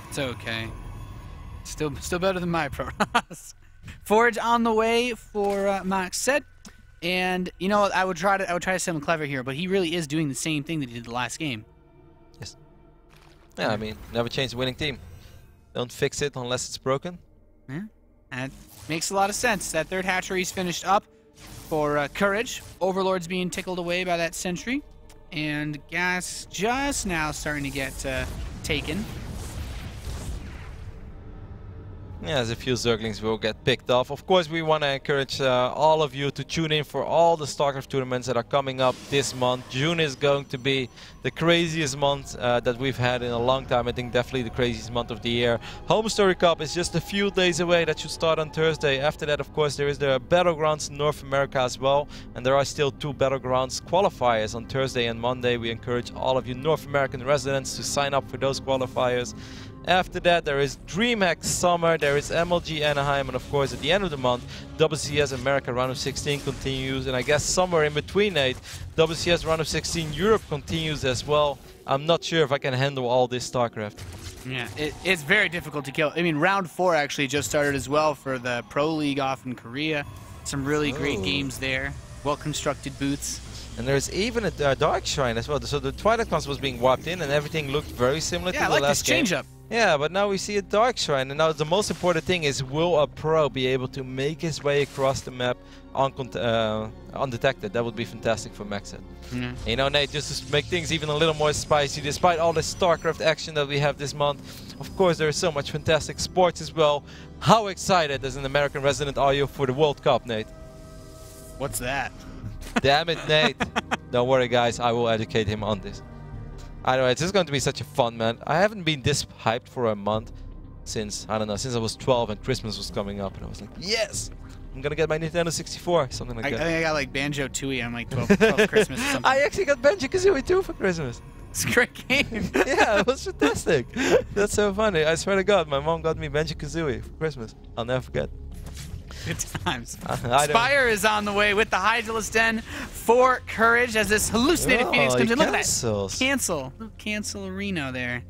S2: It's okay. Still better than my Protoss. Forge on the way for MacSed. And you know, I would try to sound clever here, but he really is doing the same thing that he did the last game.
S1: Yes. Yeah, I mean, never change the winning team. Don't fix it unless it's broken.
S2: Yeah, that makes a lot of sense. That 3rd hatchery's finished up for Courage. Overlord's being tickled away by that sentry. And gas just now starting to get taken.
S1: Yeah, as a few Zerglings will get picked off. Of course, we want to encourage all of you to tune in for all the StarCraft tournaments that are coming up this month. June is going to be the craziest month that we've had in a long time. I think definitely the craziest month of the year. Home Story Cup is just a few days away. That should start on Thursday. After that, of course, there is the Battlegrounds in North America as well. And there are still 2 Battlegrounds qualifiers on Thursday and Monday. We encourage all of you North American residents to sign up for those qualifiers. After that, there is DreamHack Summer, there is MLG Anaheim, and of course at the end of the month, WCS America Round of 16 continues, and I guess somewhere in between, Nate, WCS Round of 16 Europe continues as well. I'm not sure if I can handle all this StarCraft.
S2: Yeah, it's very difficult to kill. I mean, Round 4 actually just started as well for the Pro League off in Korea. Some really great games there, well-constructed booths.
S1: And there's even a Dark Shrine as well. So the Twilight Class was being wiped in and everything looked very similar to the
S2: like
S1: last
S2: this
S1: game.
S2: change-up.
S1: Yeah, but now we see a Dark Shrine, and now the most important thing is, will a pro be able to make his way across the map undetected? That would be fantastic for MacSed. You know, Nate, just to make things even a little more spicy, despite all the StarCraft action that we have this month, of course there is so much fantastic sports as well. How excited as an American resident are you for the World Cup, Nate?
S2: What's that?
S1: Damn it, Nate. Don't worry, guys, I will educate him on this. Anyway, it's just going to be such a fun, man. I haven't been this hyped for a month since, I don't know, since I was 12 and Christmas was coming up. And I was like, yes, I'm going to get my Nintendo 64, something like that.
S2: I think I got like Banjo-Tooie on like 12 Christmas or something.
S1: I actually got Banjo-Kazooie too for Christmas.
S2: It's a great game.
S1: Yeah, it was fantastic. That's so funny. I swear to God, my mom got me Banjo-Kazooie for Christmas. I'll never forget.
S2: Good times. Spire is on the way with the Hydralisk Den for Courage as this hallucinated Phoenix comes in. Look at that. Cancel. Cancel Reno there.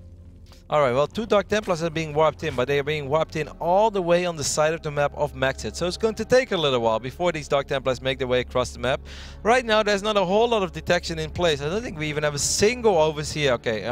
S1: Alright, well, 2 Dark Templars are being warped in, but they are being warped in all the way on the side of the map of MacSed. So it's going to take a little while before these Dark Templars make their way across the map. Right now, there's not a whole lot of detection in place. I don't think we even have a single overseer. Okay,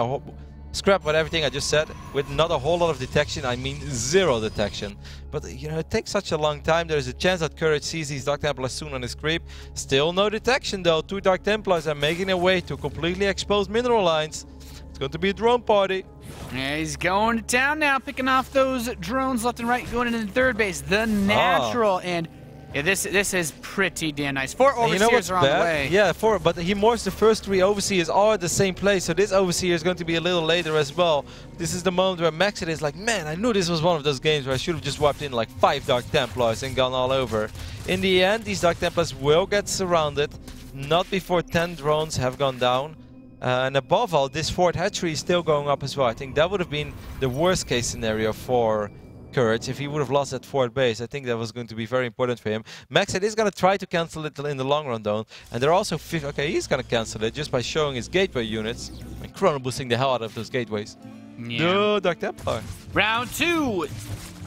S1: scrap about everything I just said. With not a whole lot of detection, I mean 0 detection. But, you know, it takes such a long time. There's a chance that Courage sees these Dark Templars soon on his creep. Still no detection, though. 2 Dark Templars are making their way to completely exposed mineral lines. It's going to be a drone party.
S2: Yeah, he's going to town now, picking off those drones left and right, going into the third base. The Natural, and yeah, this is pretty damn nice. 4 overseers are on the way.
S1: Yeah, 4, but he morphs the first 3 overseers all at the same place, so this overseer is going to be a little later as well. This is the moment where MacSed is like, man, I knew this was one of those games where I should have just wiped in like 5 Dark Templars and gone all over. In the end, these Dark Templars will get surrounded, not before 10 drones have gone down. And above all, this Fort hatchery is still going up as well. I think that would have been the worst case scenario for Courage if he would have lost that Fort base. I think that was going to be very important for him. MacSed is going to try to cancel it in the long run, though. And they're also... Okay, he's going to cancel it just by showing his gateway units. And chrono boosting the hell out of those gateways.
S2: Yeah.
S1: No, Dark Templar.
S2: Round 2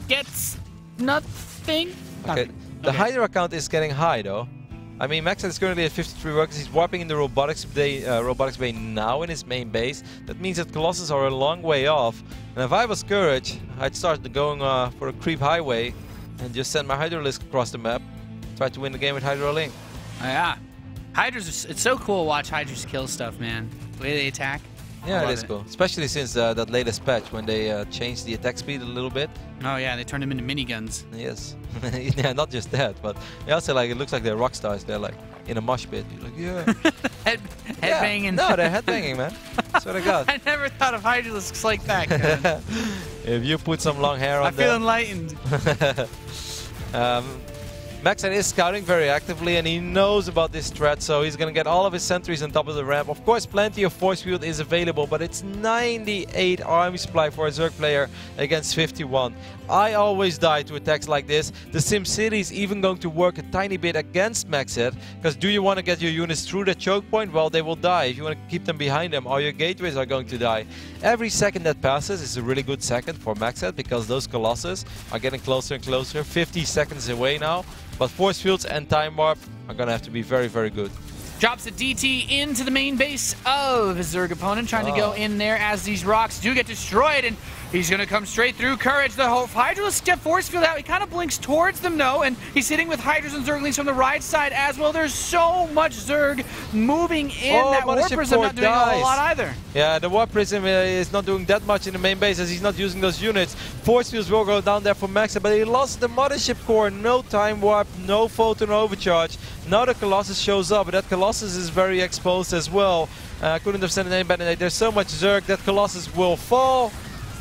S2: gets nothing.
S1: Okay, the Hydra account is getting high, though. I mean, MacSed is currently at 53 workers. He's warping in the robotics bay now in his main base. That means that Colossus are a long way off. And if I was Courage, I'd start going for a creep highway and just send my Hydralisk across the map. Try to win the game with Hydra Link.
S2: Oh, yeah. Hydras, it's so cool to watch Hydras kill stuff, man. The way they attack.
S1: Yeah, it is cool. Especially since that latest patch when they changed the attack speed a little bit.
S2: Oh yeah, they turned them into miniguns.
S1: Yes. Yeah, not just that, but they also like, it looks like they're rock stars. They're like in a mosh pit. You're like, yeah.
S2: head banging.
S1: No, they're head banging, man. Swear to God.
S2: I never thought of Hydralisks like that, man.
S1: If you put some long hair on
S2: I feel enlightened.
S1: MacSed is scouting very actively and he knows about this threat, so he's going to get all of his sentries on top of the ramp. Of course, plenty of force field is available, but it's 98 army supply for a Zerg player against 51. I always die to attacks like this. The SimCity is even going to work a tiny bit against MacSed, because do you want to get your units through the choke point? Well, they will die. If you want to keep them behind them, all your gateways are going to die. Every second that passes is a really good second for MacSed, because those Colossus are getting closer and closer, 50 seconds away now. But force fields and time warp are going to have to be very, very good.
S2: Drops a DT into the main base of his Zerg opponent, trying to go in there as these rocks do get destroyed. And He's going to come straight through Courage. The whole Hydralisk get force field out. He kind of blinks towards them, though, and he's hitting with Hydras and Zerglings from the right side as well. There's so much Zerg moving in. That Warp Prism not doing a whole lot either.
S1: Yeah, the Warp Prism is not doing that much in the main base as he's not using those units. Force fields will go down there for MacSed, but he lost the Mothership Core. No Time Warp, no Photon Overcharge. Now the Colossus shows up, but that Colossus is very exposed as well. Couldn't have sent it any better. There's so much Zerg that Colossus will fall.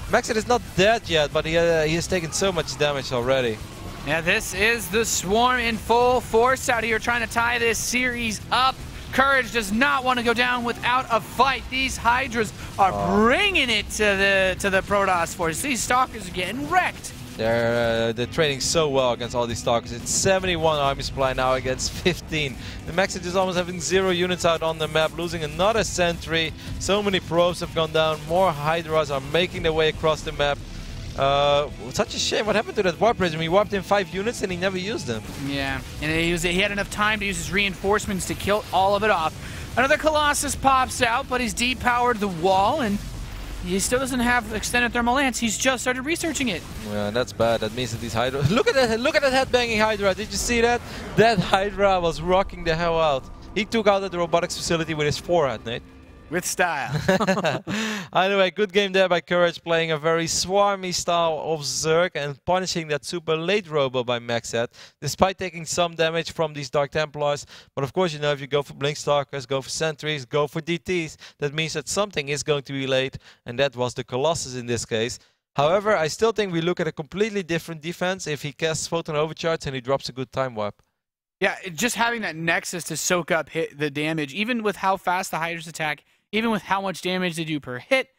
S1: MacSed is not dead yet, but he has taken so much damage already.
S2: Yeah, this is the Swarm in full force out here trying to tie this series up. Courage does not want to go down without a fight. These Hydras are bringing it to the Protoss force. These Stalkers are getting wrecked.
S1: They're training so well against all these Stalkers. It's 71 army supply now against 15. The MacSed is almost having 0 units out on the map, losing another sentry. So many probes have gone down. More Hydras are making their way across the map. Such a shame. What happened to that Warp Prism? He warped in 5 units and he never used them. Yeah,
S2: and he had enough time to use his reinforcements to kill all of it off. Another Colossus pops out, but he's depowered the wall, and he still doesn't have extended thermal lance. He's just started researching it.
S1: Yeah, that's bad. That means that these Hydra... Look at that headbanging Hydra. Did you see that? That Hydra was rocking the hell out. He took out the robotics facility with his forehead, Nate.
S2: With style.
S1: Either way, good game there by Courage, playing a very swarmy style of Zerg and punishing that super late robo by MacSed, despite taking some damage from these Dark Templars. But of course, you know, if you go for Blink Stalkers, go for Sentries, go for DTs, that means that something is going to be late, and that was the Colossus in this case. However, I still think we look at a completely different defense if he casts Photon Overcharge and he drops a good Time Warp.
S2: Yeah, just having that Nexus to soak up the damage, even with how fast the Hydras attack, even with how much damage they do per hit,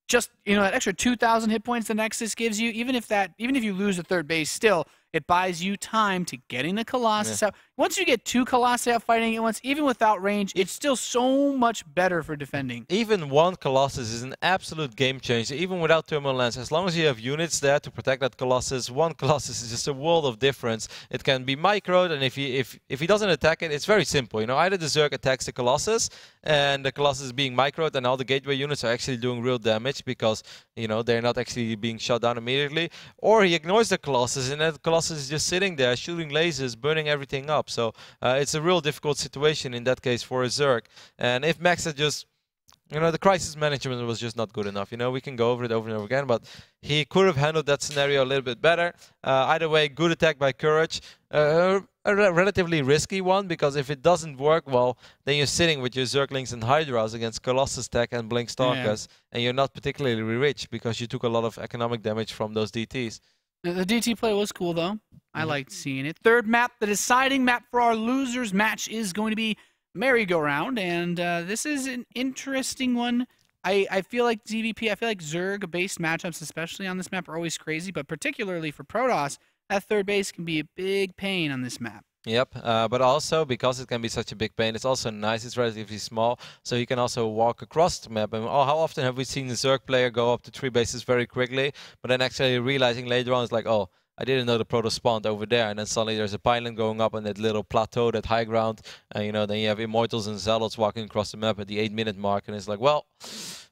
S2: just, you know, that extra 2,000 hit points the Nexus gives you, even if you lose the third base, still, it buys you time to getting the Colossus out. Once you get 2 Colossi out fighting at once, even without range, it's still so much better for defending.
S1: Even 1 Colossus is an absolute game changer, even without thermal lance. As long as you have units there to protect that Colossus, 1 Colossus is just a world of difference. It can be microed, and if he doesn't attack it, it's very simple. You know, either the Zerg attacks the Colossus, and the Colossus is being microed, and all the gateway units are actually doing real damage because, you know, they're not actually being shot down immediately, or he ignores the Colossus, and that Colossus is just sitting there shooting lasers, burning everything up. So it's a real difficult situation in that case for a Zerg. And if MacSed just, you know, the crisis management was just not good enough. You know, we can go over it over and over again, but he could have handled that scenario a little bit better. Either way, good attack by Courage. A relatively risky one, because if it doesn't work well, then you're sitting with your Zerglings and Hydras against Colossus Tech and Blink Stalkers, and you're not particularly rich because you took a lot of economic damage from those DTs.
S2: The DT play was cool, though. I liked seeing it. Third map, the deciding map for our losers match is going to be Merry-Go-Round, and this is an interesting one. I feel like ZVP, I feel like Zerg-based matchups, especially on this map, are always crazy, but particularly for Protoss, that third base can be a big pain on this map.
S1: Yep, but also because it can be such a big pain, it's also nice, it's relatively small, so you can also walk across the map. And how often have we seen a Zerg player go up to 3 bases very quickly, but then actually realizing later on, it's like, oh, I didn't know the Protoss spawned over there, and then suddenly there's a pylon going up on that little plateau, that high ground, and you know, then you have Immortals and Zealots walking across the map at the 8-minute mark, and it's like, well,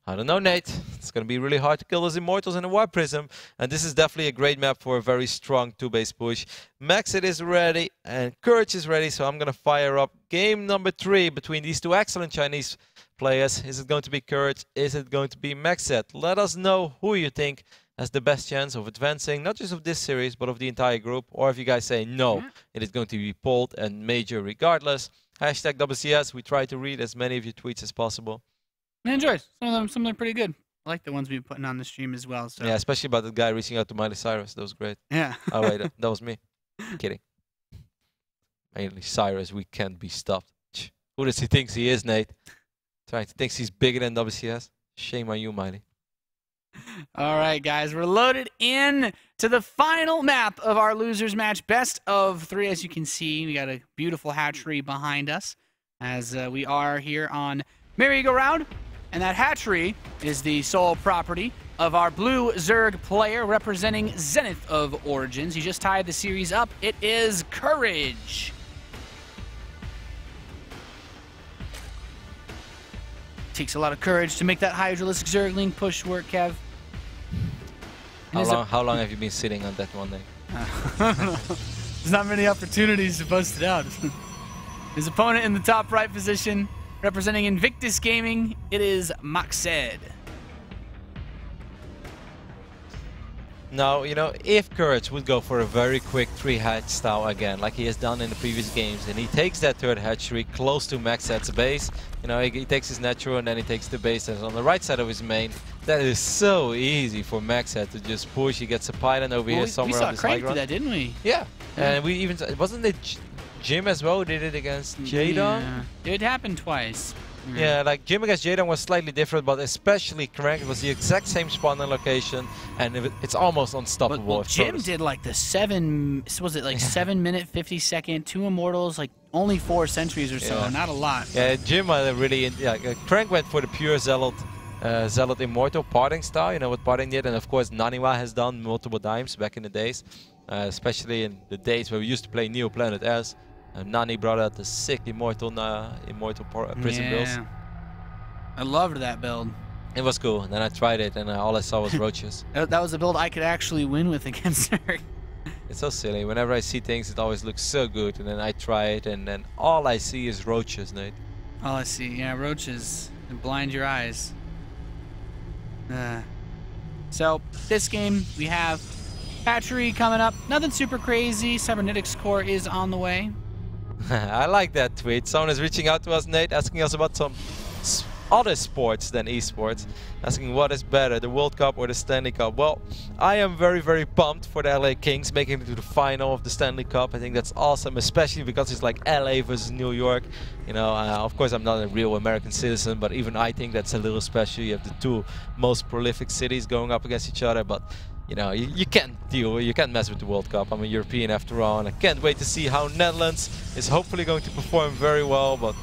S1: I don't know, Nate. It's going to be really hard to kill those Immortals in a Warp Prism. And this is definitely a great map for a very strong 2-base push. MacSed is ready and Courage is ready, so I'm going to fire up game number 3 between these 2 excellent Chinese players. Is it going to be Courage? Is it going to be MacSed? Let us know who you think has the best chance of advancing, not just of this series, but of the entire group. Or if you guys say no, it is going to be pulled and major regardless. Hashtag WCS. We try to read as many of your tweets as possible.
S2: I enjoy some of them are pretty good. I like the ones we've been putting on the stream as well. So.
S1: Yeah, especially about the guy reaching out to Miley Cyrus. That was great.
S2: Yeah.
S1: Oh, wait, that was me. Kidding. Miley Cyrus, we can't be stopped. Who does he think he is, Nate? Trying to think he's bigger than WCS? Shame on you, Miley.
S2: All right, guys. We're loaded in to the final map of our losers match. Best of 3, as you can see. We got a beautiful hatchery behind us as we are here on Merry-Go-Round. And that hatchery is the sole property of our blue Zerg player representing Zenith of Origins. He just tied the series up. It is Courage. Takes a lot of courage to make that Hydralisk Zergling push work, Kev.
S1: How long have you been sitting on that one, Nate?
S2: There's not many opportunities to bust it out. His opponent in the top right position, representing Invictus Gaming, it is MacSed.
S1: Now, you know, if Courage would go for a very quick 3-hatch style again, like he has done in the previous games, and he takes that 3rd hatchery close to MacSed's base, you know, he takes his natural and then he takes the base that's on the right side of his main. That is so easy for MacSed to just push. He gets a pylon over here somewhere on this high ground.
S2: We saw Craig do that, didn't we?
S1: Yeah. And we even, wasn't it Jim as well who did it against Jadon?
S2: Yeah. It happened twice.
S1: Yeah, like Jim against Jadon was slightly different, but especially Crank, it was the exact same spawning location, and it's almost unstoppable.
S2: Well, Jim did like the 7 minute 50 second, 2 immortals, like only 4 sentries or so, not a lot.
S1: Yeah, Jim really, Crank went for the pure Zealot Immortal parting style, you know what parting did, and of course Naniwa has done multiple times back in the days, especially in the days where we used to play Neo Planet S. Nani brought out the sick Immortal Prison builds.
S2: I loved that build.
S1: It was cool. And then I tried it, and all I saw was roaches.
S2: That was a build I could actually win with against her.
S1: It's so silly. Whenever I see things, it always looks so good, and then I try it, and then all I see is roaches, Nate.
S2: All I see, yeah, roaches. And blind your eyes. So, this game, we have hatchery coming up. Nothing super crazy. Cybernetics Core is on the way.
S1: I like that tweet. Someone is reaching out to us, Nate, asking us about some other sports than esports, asking what is better, the World Cup or the Stanley Cup. Well, I am very, very pumped for the LA Kings making it to the final of the Stanley Cup. I think that's awesome, especially because it's like LA versus New York. You know, of course, I'm not a real American citizen, but even I think that's a little special. You have the 2 most prolific cities going up against each other, but you know, you can't mess with the World Cup. I'm a European after all, and I can't wait to see how Netherlands is hopefully going to perform very well, but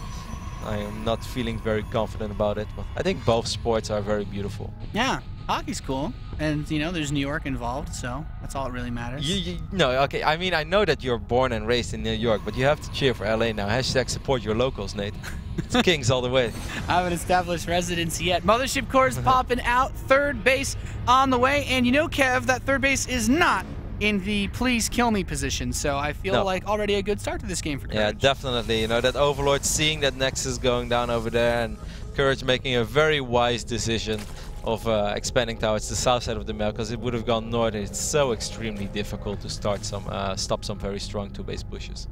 S1: I am not feeling very confident about it. But I think both sports are very beautiful.
S2: Yeah, hockey's cool. And, you know, there's New York involved, so that's all that really matters.
S1: No, okay, I mean, I know that you're born and raised in New York, but you have to cheer for LA now. # support your locals, Nate. It's Kings all the way.
S2: I haven't established residency yet. Mothership Core is popping out. 3rd base on the way. And you know, Kev, that 3rd base is not in the please kill me position. So I feel like already a good start to this game for Courage.
S1: Yeah, definitely. You know, that Overlord seeing that Nexus going down over there, and Courage making a very wise decision of expanding towards the south side of the map, because it would have gone north, and it's so extremely difficult to stop some very strong 2-base pushes.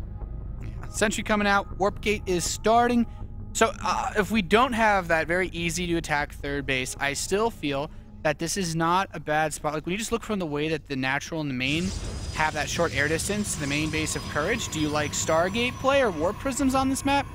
S2: Yeah. Sentry coming out. Warp Gate is starting. So if we don't have that very easy to attack 3rd base, I still feel that this is not a bad spot. Like when you just look from the way that the natural and the main have that short air distance to the main base of Courage, do you like Stargate play or Warp Prisms on this map?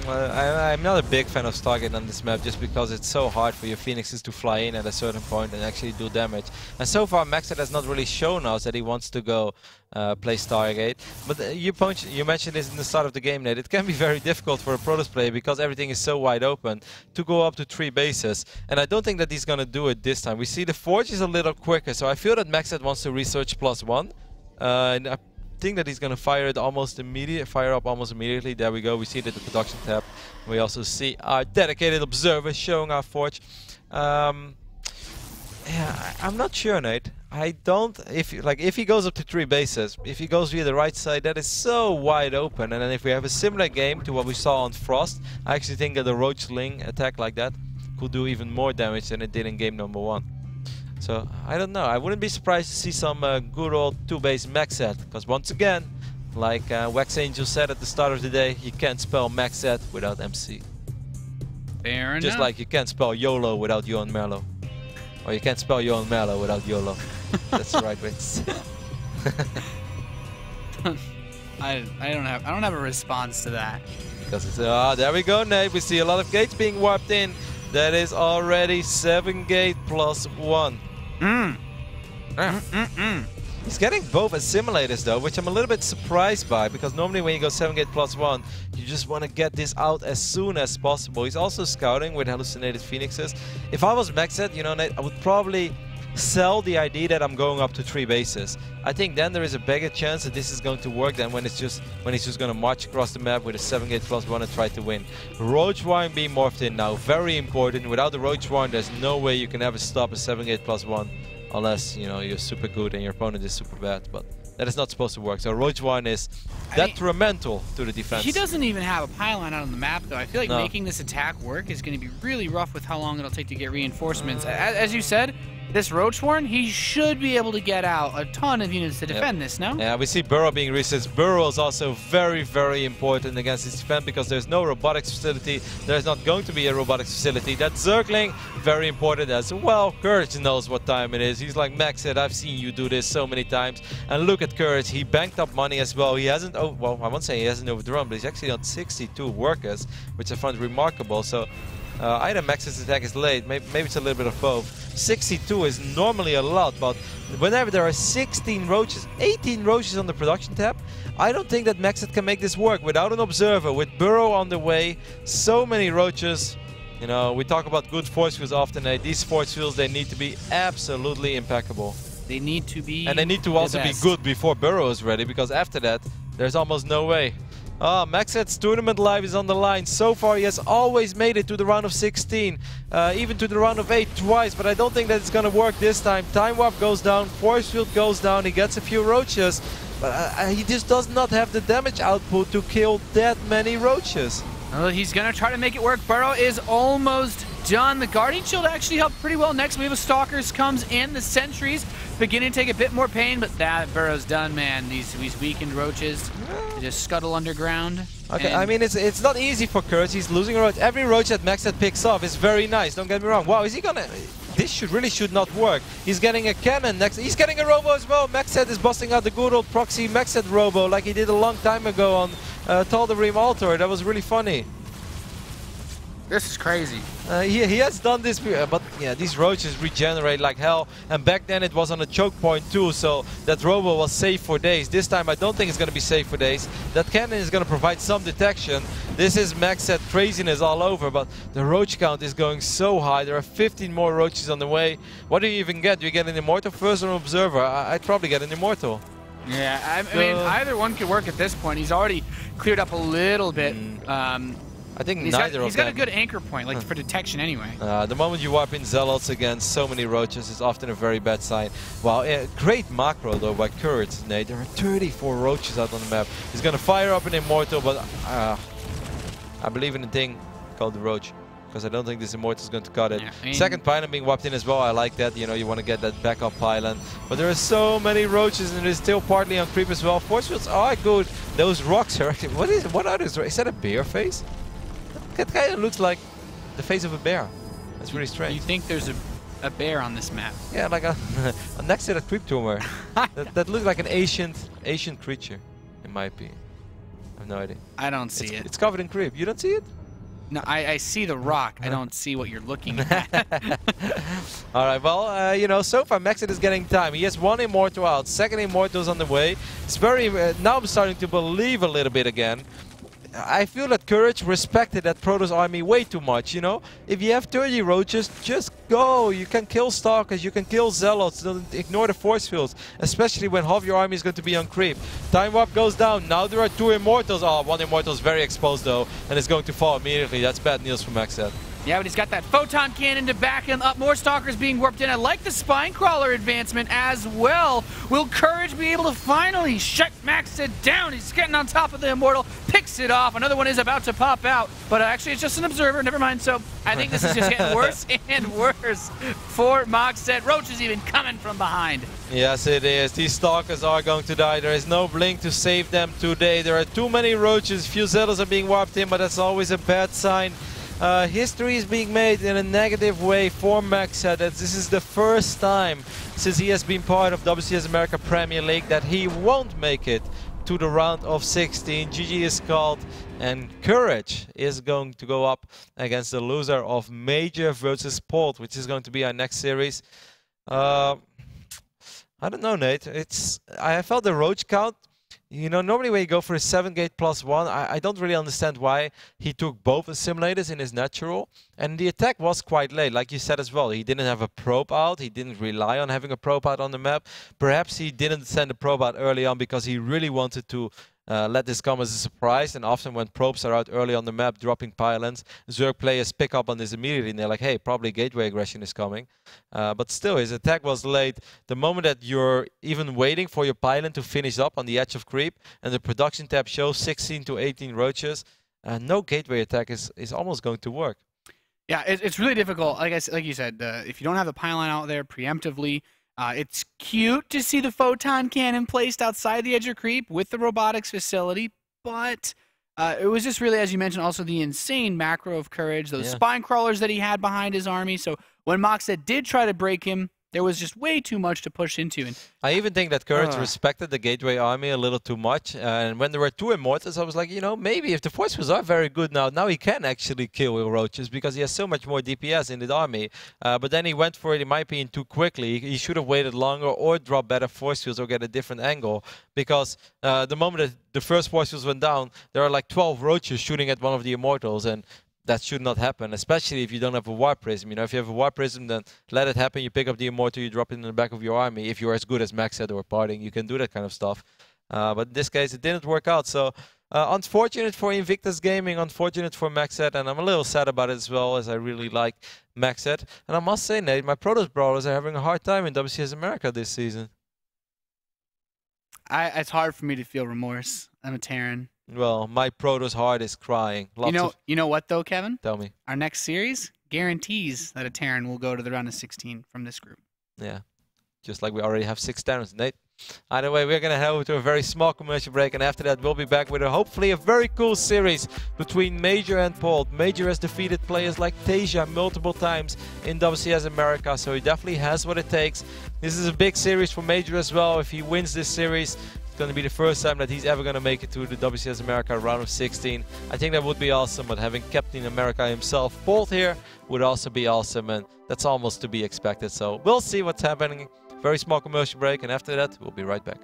S1: I'm not a big fan of Stargate on this map, just because it's so hard for your Phoenixes to fly in at a certain point and actually do damage. And so far, MacSed has not really shown us that he wants to go play Stargate. But you mentioned this in the start of the game, Nate. It can be very difficult for a Protoss player because everything is so wide open to go up to 3 bases. And I don't think that he's going to do it this time. We see the Forge is a little quicker, so I feel that MacSed wants to research +1. And I think that he's going to fire up almost immediately. There we go. We see it at the production tab. We also see our dedicated observer showing our Forge. Yeah, I'm not sure, Nate. I don't. If he goes up to 3 bases, if he goes via the right side, that is so wide open. And then if we have a similar game to what we saw on Frost, I actually think that the Roachling attack like that could do even more damage than it did in game number 1. So, I don't know. I wouldn't be surprised to see some good old 2-base MacSed. Because once again, like Wax Angel said at the start of the day, you can't spell MacSed without MC.
S2: Fair enough.
S1: Just like you can't spell YOLO without Johan Merlo. Or you can't spell Johan Merlo without YOLO. That's the right way to say it.
S2: I don't have a response to that.
S1: Because it's there we go, Nate. We see a lot of gates being warped in. That is already 7 gate +1. He's getting both assimilators though, which I'm a little bit surprised by, because normally when you go 7 gate +1, you just want to get this out as soon as possible. He's also scouting with hallucinated phoenixes. If I was MacSed, you know, Nate, I would probably sell the idea that I'm going up to 3 bases. I think then there is a bigger chance that this is going to work than when he's just going to march across the map with a 7 gate +1 and try to win. Roach Warren being morphed in now, very important. Without the Roach Warren, there's no way you can ever stop a 7 gate +1. unless you know you're super good and your opponent is super bad. But that is not supposed to work. So Ro32 is detrimental to the defense.
S2: He doesn't even have a pylon out on the map, though. I feel like making this attack work is going to be really rough with how long it'll take to get reinforcements. As you said, this Roachworn, he should be able to get out a ton of units to defend this, no?
S1: Yeah, we see Burrow being researched. Burrow is also very, very important against this defense because there's no robotics facility. There's not going to be a robotics facility. That Zergling, very important as well. Courage knows what time it is. He's like, MacSed, I've seen you do this so many times. And look at Courage. He banked up money as well. He hasn't, well, I won't say he hasn't overdrawn, but he's actually on 62 workers, which I find remarkable. So either MacSed's attack is late, maybe it's a little bit of both. 62 is normally a lot, but whenever there are 16 roaches, 18 roaches on the production tab, I don't think that MacSed can make this work without an observer, with Burrow on the way, so many roaches. You know, we talk about good force fields often. These force fields, they need to be absolutely impeccable.
S2: They need to be
S1: And they need to also be good before Burrow is ready, because after that, there's almost no way. MacSed's tournament life is on the line. So far, he has always made it to the round of 16, even to the round of 8 twice, but I don't think that it's going to work this time. Time Warp goes down, Force Field goes down, he gets a few roaches, but he just does not have the damage output to kill that many roaches.
S2: Well, he's going to try to make it work. Burrow is almost done. The Guardian Shield actually helped pretty well. Next wave of Stalkers comes in. The Sentries beginning to take a bit more pain, but that Burrow's done, man. These weakened roaches, they just scuttle underground.
S1: Okay, I mean, it's not easy for Kurtz. He's losing a roach. Every roach that MacSed picks off is very nice, don't get me wrong. Wow, is he gonna... This really should not work. He's getting a cannon next. He's getting a robo as well. MacSed is busting out the good old proxy MacSed robo like he did a long time ago on Tal'Darim Altar. That was really funny.
S2: This is crazy.
S1: He has done this, but yeah, these roaches regenerate like hell. And back then it was on a choke point too, so that robo was safe for days. This time I don't think it's going to be safe for days. That cannon is going to provide some detection. This is MacSed craziness all over, but the roach count is going so high. There are 15 more roaches on the way. What do you even get? Do you get an Immortal first or an Observer? I'd probably get an Immortal.
S2: Yeah, I mean, either one could work at this point. He's already cleared up a little bit.
S1: I think
S2: he's
S1: neither of them.
S2: He's got a good anchor point, like for detection anyway.
S1: The moment you warp in Zealots against so many roaches is often a very bad sign. Wow, great macro though by Courage, Nate. There are 34 roaches out on the map. He's gonna fire up an Immortal, but I believe in a thing called the Roach, because I don't think this Immortal is going to cut it. Yeah, I mean, second pylon being whopped in as well, I like that. You know, you want to get that backup pylon. But there are so many roaches and it is still partly on creep as well. Force fields are good. Those rocks are actually... What are those? Is that a bear face? That kind of looks like the face of a bear. That's really strange.
S2: You think there's a bear on this map?
S1: Yeah, like next to that creep tumor. that looks like an ancient creature. It might be. I have no idea.
S2: I don't see it.
S1: It's covered in creep. You don't see it?
S2: No, I see the rock. I don't see what you're looking at.
S1: All right, well, you know, so far MacSed is getting time. He has one Immortal out, second Immortal's on the way. It's very... now I'm starting to believe a little bit again. I feel that Courage respected that Protoss army way too much, you know? If you have 30 roaches, just go! You can kill Stalkers, you can kill Zealots, don't ignore the force fields, especially when half your army is going to be on creep. Time Warp goes down, now there are 2 Immortals. Oh, one Immortal is very exposed though, and it's going to fall immediately. That's bad news for MacSed.
S2: Yeah, but he's got that Photon Cannon to back him up. More Stalkers being warped in. I like the Spine Crawler advancement as well. Will Courage be able to finally shut MacSed down? He's getting on top of the Immortal, picks it off. Another one is about to pop out, but actually it's just an Observer. Never mind. So I think this is just getting worse and worse for MacSed. Roach is even coming from behind.
S1: Yes, it is. These Stalkers are going to die. There is no Blink to save them today. There are too many roaches. Few Zealots are being warped in, but that's always a bad sign. History is being made in a negative way for MacSed. This is the first time since he has been part of WCS America Premier League that he won't make it to the round of 16. GG is called, and Courage is going to go up against the loser of Major versus Polt, which is going to be our next series. I don't know, Nate. I felt the roach count. You know, normally when you go for a 7-gate +1, I don't really understand why he took both assimilators in his natural. And the attack was quite late, like you said as well. He didn't have a probe out. He didn't rely on having a probe out on the map. Perhaps he didn't send a probe out early on because he really wanted to let this come as a surprise, and often when probes are out early on the map dropping pylons, Zerg players pick up on this immediately and they're like, hey, probably gateway aggression is coming. But still, his attack was late. The moment that you're even waiting for your pylon to finish up on the edge of creep, and the production tab shows 16 to 18 roaches, no gateway attack is almost going to work.
S2: Yeah, it's really difficult. Like you said, if you don't have the pylon out there preemptively, it's cute to see the photon cannon placed outside the edge of creep with the robotics facility, but it was just really, as you mentioned, also the insane macro of courage, those spine crawlers that he had behind his army. So when MacSed did try to break him, there was just way too much to push into. And
S1: I even think that Courage respected the Gateway army a little too much. And when there were 2 Immortals, I was like, you know, maybe if the force fields are very good now he can actually kill roaches because he has so much more DPS in the army. But then he went for it, in my opinion, too quickly. He should have waited longer or dropped better force fields or get a different angle. Because the moment that the first force fields went down, there are like 12 roaches shooting at one of the Immortals. And that should not happen, especially if you don't have a Warp Prism. You know, if you have a Warp Prism, then let it happen. You pick up the Immortal, you drop it in the back of your army. If you're as good as MacSed or Parting, you can do that kind of stuff. But in this case, it didn't work out. So, unfortunate for Invictus Gaming, unfortunate for MacSed, and I'm a little sad about it as well, as I really like MacSed. And I must say, Nate, my Protoss Brawlers are having a hard time in WCS America this season.
S2: It's hard for me to feel remorse. I'm a Terran.
S1: Well, my Protoss heart is crying.
S2: You know what though, Kevin?
S1: Tell me.
S2: Our next series guarantees that a Terran will go to the round of 16 from this group.
S1: Yeah, just like we already have 6 Terrans, Nate. Either way, we're going to head over to a very small commercial break, and after that we'll be back with hopefully a very cool series between Major and Paul. Major has defeated players like Tasia multiple times in WCS America, so he definitely has what it takes. This is a big series for Major as well. If he wins this series, it's going to be the first time that he's ever going to make it to the WCS America round of 16. I think that would be awesome, but having Captain America himself pulled here would also be awesome, and that's almost to be expected. So we'll see what's happening. Very small commercial break, and after that, we'll be right back.